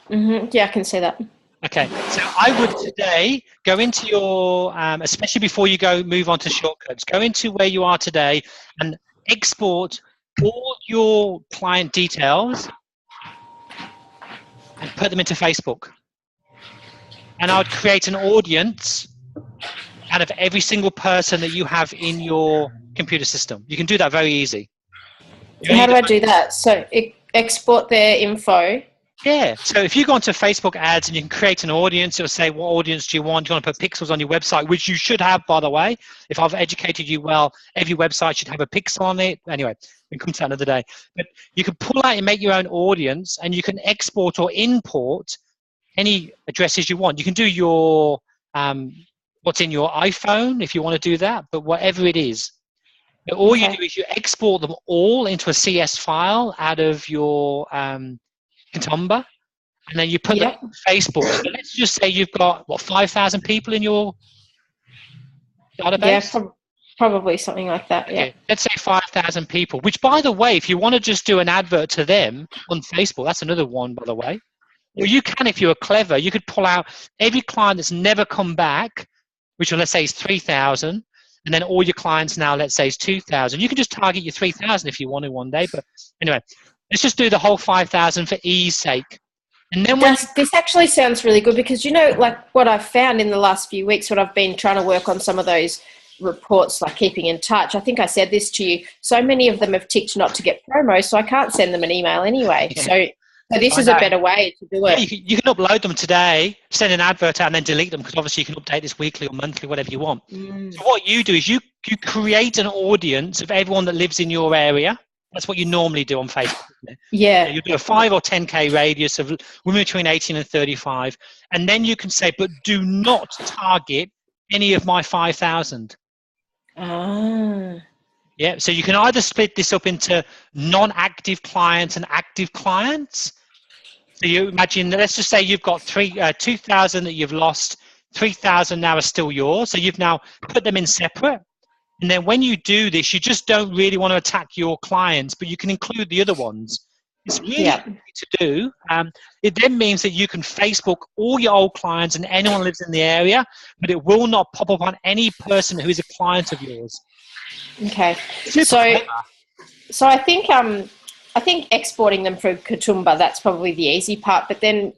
Mm-hmm. Yeah, I can see that. Okay, so I would today go into your, especially before you move on to shortcuts, go into where you are today and export all your client details and put them into Facebook. And I would create an audience out of every single person that you have in your computer system. You can do that very easy. How do I do that? So export their info. Yeah, so if you go onto Facebook ads and you can create an audience, it'll say what audience do you want. Do you want to put pixels on your website, which you should have, by the way. If I've educated you well, every website should have a pixel on it. Anyway, we can come to that another day. But you can pull out and make your own audience, and you can export or import any addresses you want. You can do your what's in your iPhone if you want to do that, but whatever it is. All you do is you export them all into a CS file out of your Katomba, and then you put them on Facebook. So let's just say you've got, 5,000 people in your database? Yeah, probably something like that, yeah. Okay. Let's say 5,000 people, which, by the way, if you want to just do an advert to them on Facebook, that's another one, by the way. Well, you can, if you're clever, you could pull out every client that's never come back, which let's say is 3,000, and then all your clients now, let's say, is 2,000. You can just target your 3,000 if you want to one day, but anyway, let's just do the whole 5,000 for ease sake. And then this actually sounds really good because, like what I've found in the last few weeks, what I've been trying to work on some of those reports, like keeping in touch. I think I said this to you. So many of them have ticked not to get promos, so I can't send them an email anyway. Yeah. So this is a better way to do it. Yeah, you can upload them today, send an advert out, and then delete them because obviously you can update this weekly or monthly, whatever you want. So what you do is you create an audience of everyone that lives in your area. That's what you normally do on Facebook. Yeah. You do a 5 or 10K radius of women between 18 and 35. And then you can say, but do not target any of my 5,000. Ah. Yeah, so you can either split this up into non-active clients and active clients. So you imagine, let's just say you've got 2,000 that you've lost, 3,000 now are still yours. So you've now put them in separate. And then when you do this, you just don't really want to attack your clients, but you can include the other ones. It's really easy to do. It then means that you can Facebook all your old clients and anyone who lives in the area, but it will not pop up on any person who is a client of yours. Okay. So I think exporting them from Katomba, that's probably the easy part, but then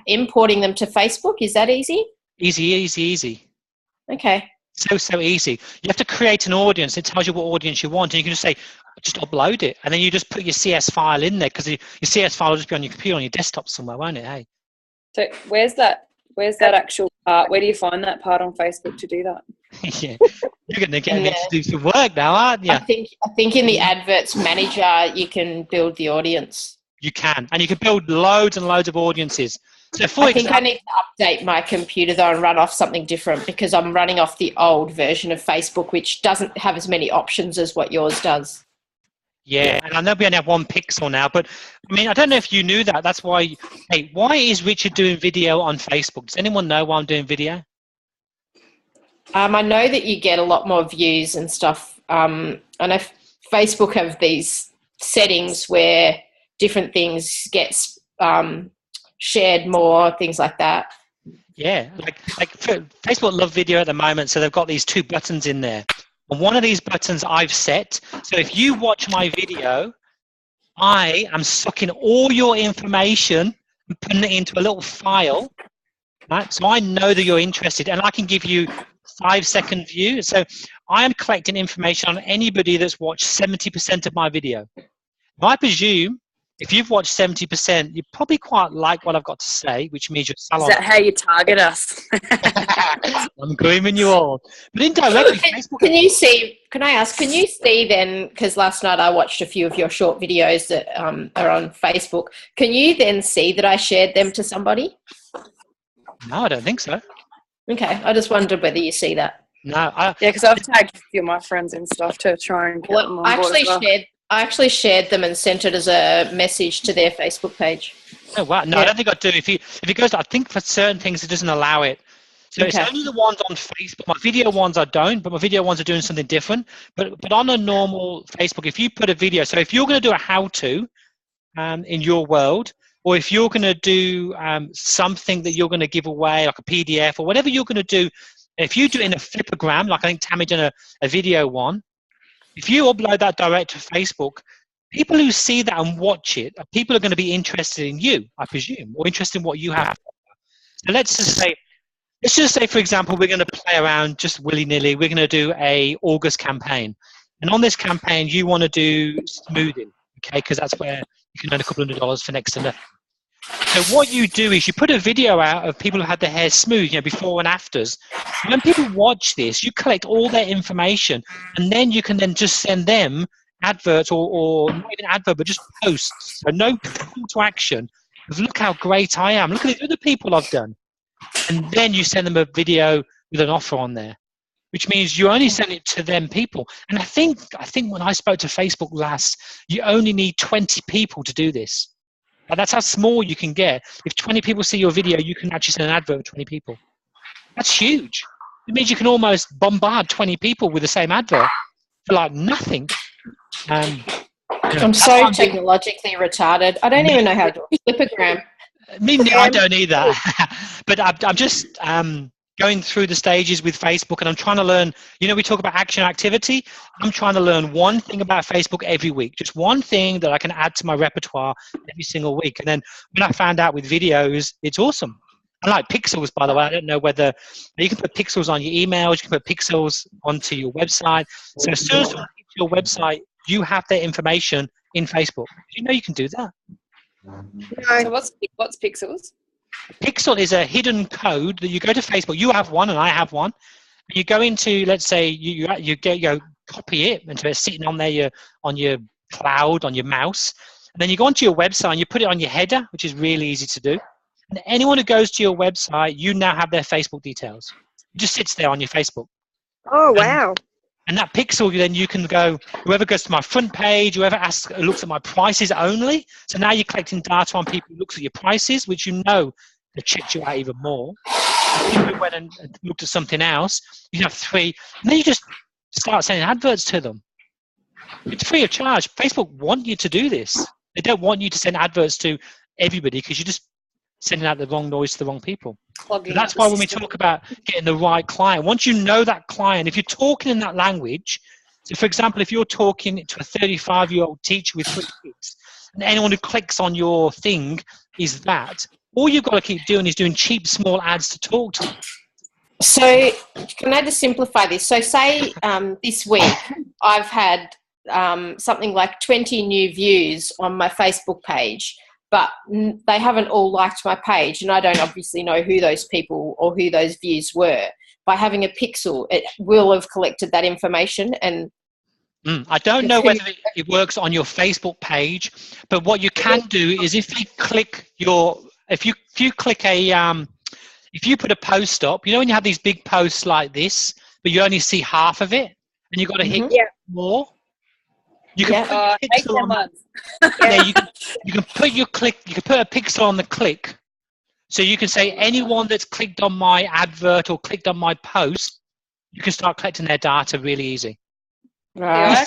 importing them to Facebook, is that easy? Easy. Okay. So easy. You have to create an audience. It tells you what audience you want, and you can just say, just upload it, and then you just put your CS file in there because your CS file will just be on your computer, on your desktop somewhere, won't it? Hey. So where's that actual part? Where do you find that part on Facebook to do that? Yeah, you're going to get me to do some work now, aren't you? I think in the adverts manager you can build the audience. You can, and you can build loads and loads of audiences. So I think I need to update my computer though and run off something different because I'm running off the old version of Facebook, which doesn't have as many options as what yours does. Yeah, and I know we only have one pixel now, but I mean, I don't know if you knew that. That's why. Hey, why is Richard doing video on Facebook? Does anyone know why I'm doing video? I know that you get a lot more views and stuff. I know Facebook have these settings where different things get shared more, things like that. Yeah, like Facebook love video at the moment, so they've got these 2 buttons in there. And one of these buttons I've set, so if you watch my video, I am sucking all your information and putting it into a little file, right? So I know that you're interested, and I can give you 5-second view. So I am collecting information on anybody that's watched 70% of my video. Now, I presume if you've watched 70%, you probably quite like what I've got to say, which means your Is salon. that how you target us? I'm grooming you all. But indirectly, Facebook. Can you see? Can I ask? Can you see then? Because last night I watched a few of your short videos that are on Facebook. Can you then see that I shared them to somebody? No, I don't think so. Okay, I just wondered whether you see that. No, Yeah, because I've tagged a few of my friends and stuff to try and get them Well, on board as well. I actually shared them and sent it as a message to their Facebook page. oh wow, no, I don't think I do. If it goes, I think for certain things it doesn't allow it. So it's Okay. only the ones on Facebook. My video ones I don't, but my video ones are doing something different. But on a normal Facebook, if you put a video, so if you're going to do a how-to in your world, or if you're going to do something that you're going to give away, like a PDF or whatever you're going to do, if you do it in a flipogram, like I think Tammy done a video one, if you upload that direct to Facebook, people who see that and watch it, people are going to be interested in you, I presume, or interested in what you have. So let's just say, for example, we're going to play around just willy-nilly. We're going to do a August campaign. And on this campaign, you want to do smoothing, okay? Because that's where you can earn a couple $100 for next to nothing. So what you do is you put a video out of people who had their hair smooth, before and afters. When people watch this, you collect all their information, and then you can then just send them adverts or not even advert, but just posts. So no call to action. Look how great I am. Look at the other people I've done. And then you send them a video with an offer on there, which means you only send it to them people. And I think when I spoke to Facebook last, you only need 20 people to do this. And that's how small you can get. If 20 people see your video, you can actually send an advert with 20 people. That's huge. It means you can almost bombard 20 people with the same advert for like nothing. I'm so technologically retarded. I don't even know how to do a flipogram. I don't either. But I'm just going through the stages with Facebook, and I'm trying to learn. We talk about action activity. I'm trying to learn one thing about Facebook every week, just one thing that I can add to my repertoire every single week. And then when I found out with videos, it's awesome. I like pixels, by the way. I don't know whether you can put pixels on your emails, you can put pixels onto your website. So as soon as you hit your website, you have their information in Facebook. You can do that. So what's pixels? Pixel is a hidden code that you go to Facebook. You have one and I have one. You go into, let's say, you copy it, and so it's sitting on there on your cloud, on your mouse. And then you go onto your website and you put it on your header, which is really easy to do. And anyone who goes to your website, you now have their Facebook details. It just sits there on your Facebook. Oh, wow. And that pixel, then you can go, whoever goes to my front page, whoever looks at my prices only. So now you're collecting data on people who looks at your prices, which they checked you out even more. And people who went and looked at something else, you have 3. And then you just start sending adverts to them. It's free of charge. Facebook want you to do this. They don't want you to send adverts to everybody because you're just sending out the wrong noise to the wrong people. So that's why when we talk about getting the right client, once you know that client, if you're talking in that language, so for example, if you're talking to a 35-year-old teacher with 3 kids, and anyone who clicks on your thing is that, all you've got to keep doing is doing cheap, small ads to talk to them. So can I just simplify this? So say this week I've had something like 20 new views on my Facebook page, but they haven't all liked my page, and I don't obviously know who those people or who those views were. By having a pixel, it will have collected that information. And I don't know whether it works on your Facebook page, but what you can do is if you click if you click if you put a post up, when you have these big posts like this, but you only see half of it, and you've got to hit more. You can put your pixel on. You can put you can put a pixel on the click. So you can say anyone that's clicked on my advert or clicked on my post, you can start collecting their data really easy. Yeah,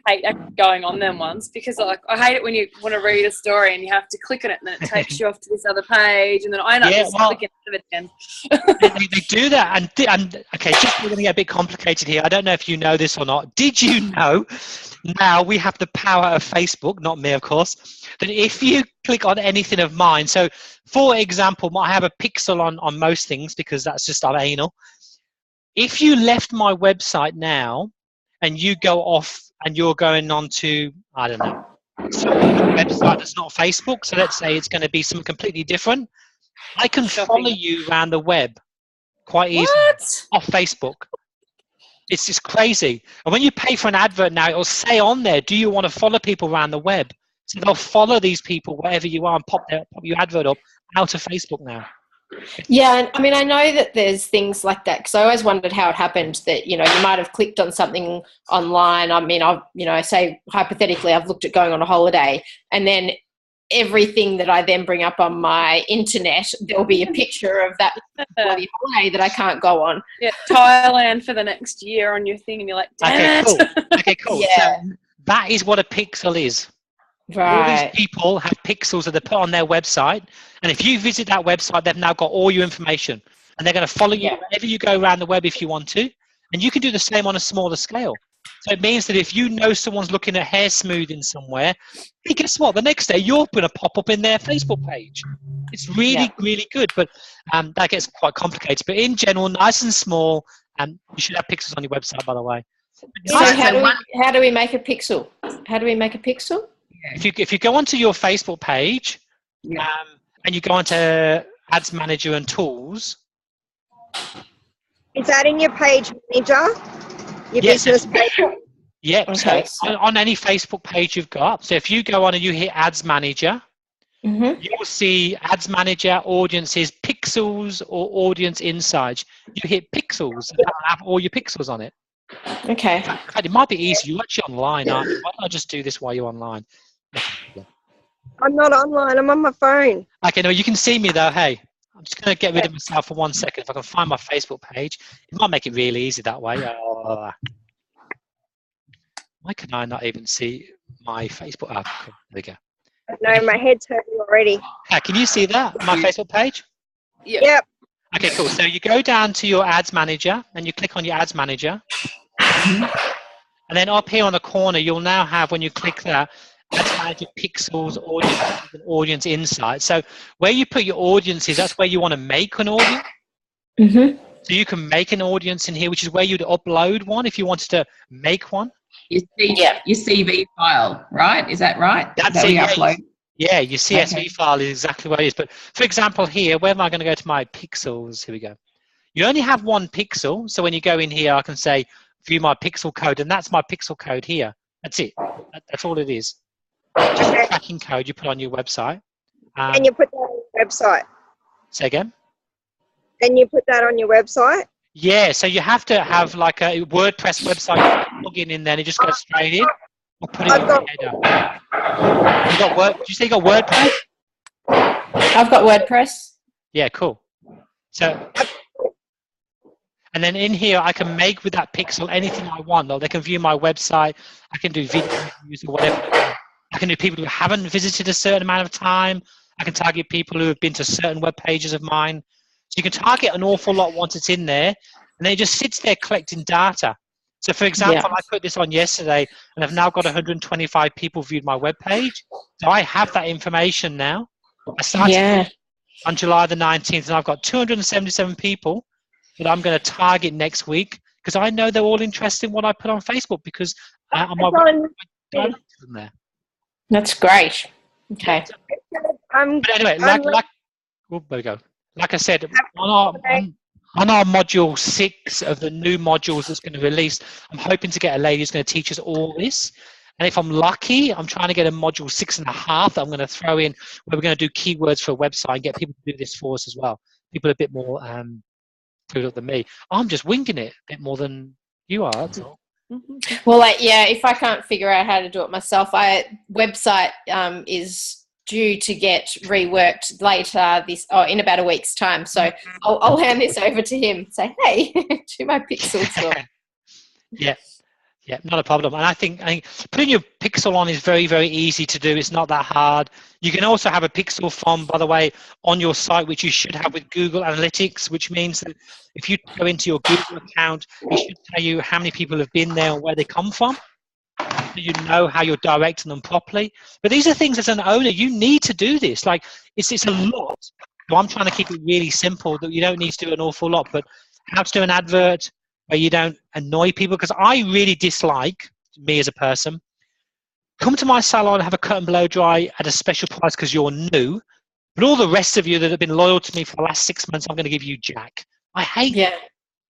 I hate going on them ones because I hate it when you want to read a story and you have to click on it and then it takes you off to this other page and then I end up just clicking on it again. they do that and okay, just we're going to get a bit complicated here. I don't know if you know this or not. Did you know now we have the power of Facebook, not me of course, that if you click on anything of mine, so for example, I have a pixel on most things because that's just our anal. If you left my website now and you go off and you're going on to, I don't know, something on a website that's not Facebook, so let's say it's going to be something completely different, I can follow you around the web quite easily off Facebook. It's just crazy. And when you pay for an advert now, it'll say on there, do you want to follow people around the web? So they'll follow these people wherever you are and pop your advert up out of Facebook now. Yeah, and I mean, I know that there's things like that because I always wondered how it happened that, you know, you might have clicked on something online. I mean, say hypothetically, I've looked at going on a holiday and then everything that I then bring up on my internet, there'll be a picture of that bloody holiday that I can't go on. Yeah, Thailand for the next year on your thing, and you're like, damn Okay, it. cool. Okay, cool. Yeah. So that is what a pixel is. All Right. these people have pixels that they put on their website, and if you visit that website, they've now got all your information, and they're going to follow you wherever you go around the web if you want to, and you can do the same on a smaller scale. So it means that if you know someone's looking at hair smoothing somewhere, hey, guess what? The next day you're going to pop up in their Facebook page. It's really, really good, but that gets quite complicated. But in general, nice and small, and you should have pixels on your website, by the way. So how do we make a pixel? How do we make a pixel? If you go onto your Facebook page, and you go onto Ads Manager and Tools. Is that in your page manager? Your business page? Yeah, Okay. so on any Facebook page you've got, so if you go on and you hit Ads Manager, you will see Ads Manager, Audiences, Pixels, or Audience Insights. You hit Pixels, and that'll have all your pixels on it. Okay. In fact, it might be easy. You're actually online, aren't you? Why don't I just do this while you're online? I'm not online. I'm on my phone. Okay, no, you can see me though. Hey, I'm just going to get rid of myself for 1 second. If I can find my Facebook page, it might make it really easy that way. Why can I not even see my Facebook? Oh, cool. There we go. No, my head's hurting already. Can you see that, my Facebook page? Yep. Okay, cool. So you go down to your Ads Manager, and you click on your Ads Manager. And then up here on the corner, you'll now have, when you click that, Ads Manager, Pixels, Audience, and Audience Insights. So where you put your audiences, that's where you want to make an audience. So you can make an audience in here, which is where you'd upload one if you wanted to make one. Your CV file, right? Is that right? That's that it. we Yeah, upload? yeah, your CSV file is exactly what it is. But for example, here, where am I going to go to my pixels? Here we go. You only have one pixel. So when you go in here, I can say, view my pixel code, and that's my pixel code here. That's it. That's all it is. Just a tracking code you put on your website. And you put that on your website. Say again? And you put that on your website? Yeah, so you have to have like a WordPress website plugin in there, and it just goes straight in. Or put it in the header. You got did you say you got WordPress? I've got WordPress. Yeah, cool. So, and then in here, I can make with that pixel anything I want. Or they can view my website. I can do video reviews or whatever. I can do people who haven't visited a certain amount of time. I can target people who have been to certain web pages of mine. So you can target an awful lot once it's in there, and then it just sits there collecting data. So for example, I put this on yesterday, and I've now got 125 people viewed my web page. So I have that information now. I started on July the 19th, and I've got 277 people that I'm going to target next week because I know they're all interested in what I put on Facebook because I'm directed them there. That's great. Okay. But anyway, there we go. Like I said, on our module 6 of the new modules that's going to release, I'm hoping to get a lady who's going to teach us all this. And if I'm lucky, I'm trying to get a module 6.5 that I'm going to throw in where we're going to do keywords for a website and get people to do this for us as well. People are a bit more clued up than me. I'm just winging it a bit more than you are. That's all. Well, if I can't figure out how to do it myself, website is due to get reworked later in about a week's time. So I'll hand this over to him and say, hey, do my pixels. Yeah, not a problem. And I think putting your pixel on is very, very easy to do. It's not that hard. You can also have a pixel from, by the way, on your site, which you should have with Google Analytics, which means that if you go into your Google account, it should tell you how many people have been there and where they come from. So you know how you're directing them properly. But these are things as an owner, you need to do this. Like, it's a lot. So I'm trying to keep it really simple that you don't need to do an awful lot. But how to do an advert where you don't annoy people, because I really dislike, me as a person, come to my salon and have a cut and blow dry at a special price because you're new. But all the rest of you that have been loyal to me for the last 6 months, I'm going to give you jack. I hate Yeah. it.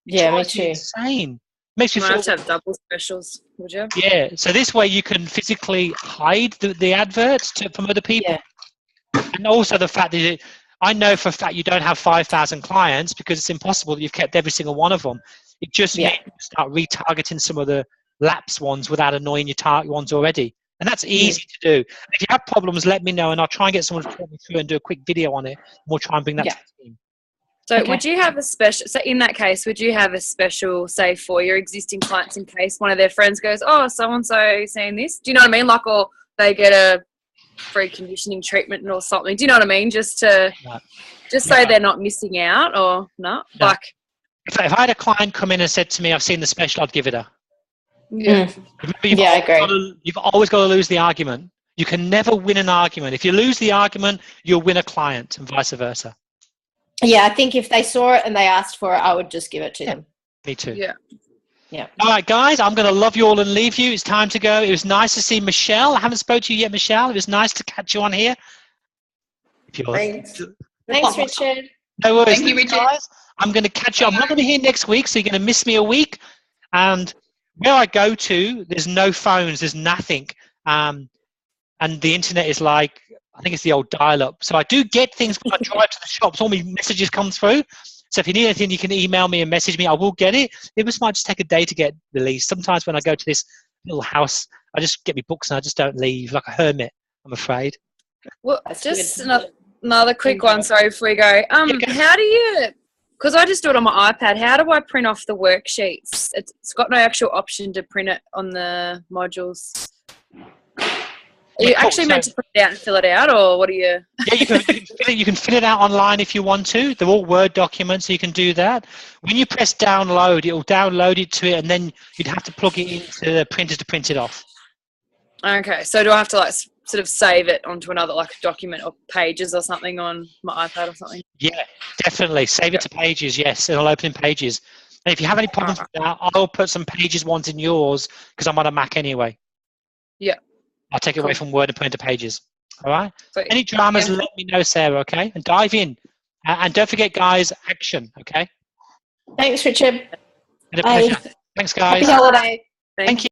Yeah, me Drives too. Insane. Makes you You might feel. have to have double specials, would you? Yeah. So this way you can physically hide the adverts from other people. Yeah. And also the fact that I know for a fact you don't have 5,000 clients because it's impossible that you've kept every single one of them. It just Yeah. means you start retargeting some of the lapsed ones without annoying your target ones already. And that's easy to do. If you have problems, let me know and I'll try and get someone to talk me through and do a quick video on it. And we'll try and bring that Yeah. to the team. So Okay. would you have a special, so in that case, would you have a special, say, for your existing clients in case one of their friends goes, oh, so-and-so saying this? Do you know what I mean? Like, or they get a free conditioning treatment or something. Do you know what I mean? Just to, No. just so they're not missing out or not? No. Like, If I had a client come in and said to me, I've seen the special, I'd give it her. yeah. Remember, Yeah, I agree. You've always got to lose the argument. You can never win an argument. If you lose the argument, you'll win a client and vice versa. Yeah, I think if they saw it and they asked for it, I would just give it to them. Me too. Yeah. Yeah. All right, guys, I'm going to love you all and leave you. It's time to go. It was nice to see Michelle. I haven't spoke to you yet, Michelle. It was nice to catch you on here. Thanks. Thanks, Richard. No worries. Thank you, Richard. Guys, I'm going to catch you. I'm not going to be here next week, so you're going to miss me a week. And where I go to, there's no phones. There's nothing. And the internet is like, I think it's the old dial-up. So I do get things when I drive to the shops. All my messages come through. So if you need anything, you can email me and message me. I will get it. It might just take a day to get released. Sometimes when I go to this little house, I just get my books and I just don't leave, like a hermit, I'm afraid. Well, That's just good. another quick one, sorry, before we go. How do you, because I just do it on my iPad, how do I print off the worksheets? It's got no actual option to print it on the modules. Are you actually meant to print it out and fill it out, or what are you? Yeah, you can fill it out online if you want to. They're all Word documents, so you can do that. When you press download, it will download it to it, and then you'd have to plug it into the printer to print it off. Okay, so do I have to like sort of save it onto another like document or pages or something on my iPad or something? Yeah, definitely. Save it to Pages, yes. It'll open in Pages. And if you have any problems with that, I'll put some Pages ones in yours because I'm on a Mac anyway. Yeah. I'll take it away from Word and put it into Pages. All right? So, Any dramas, let me know, Sarah, okay? And dive in. And don't forget, guys, action, okay? Thanks, Richard. Been a pleasure. Thanks, guys. Happy holiday. Thank you.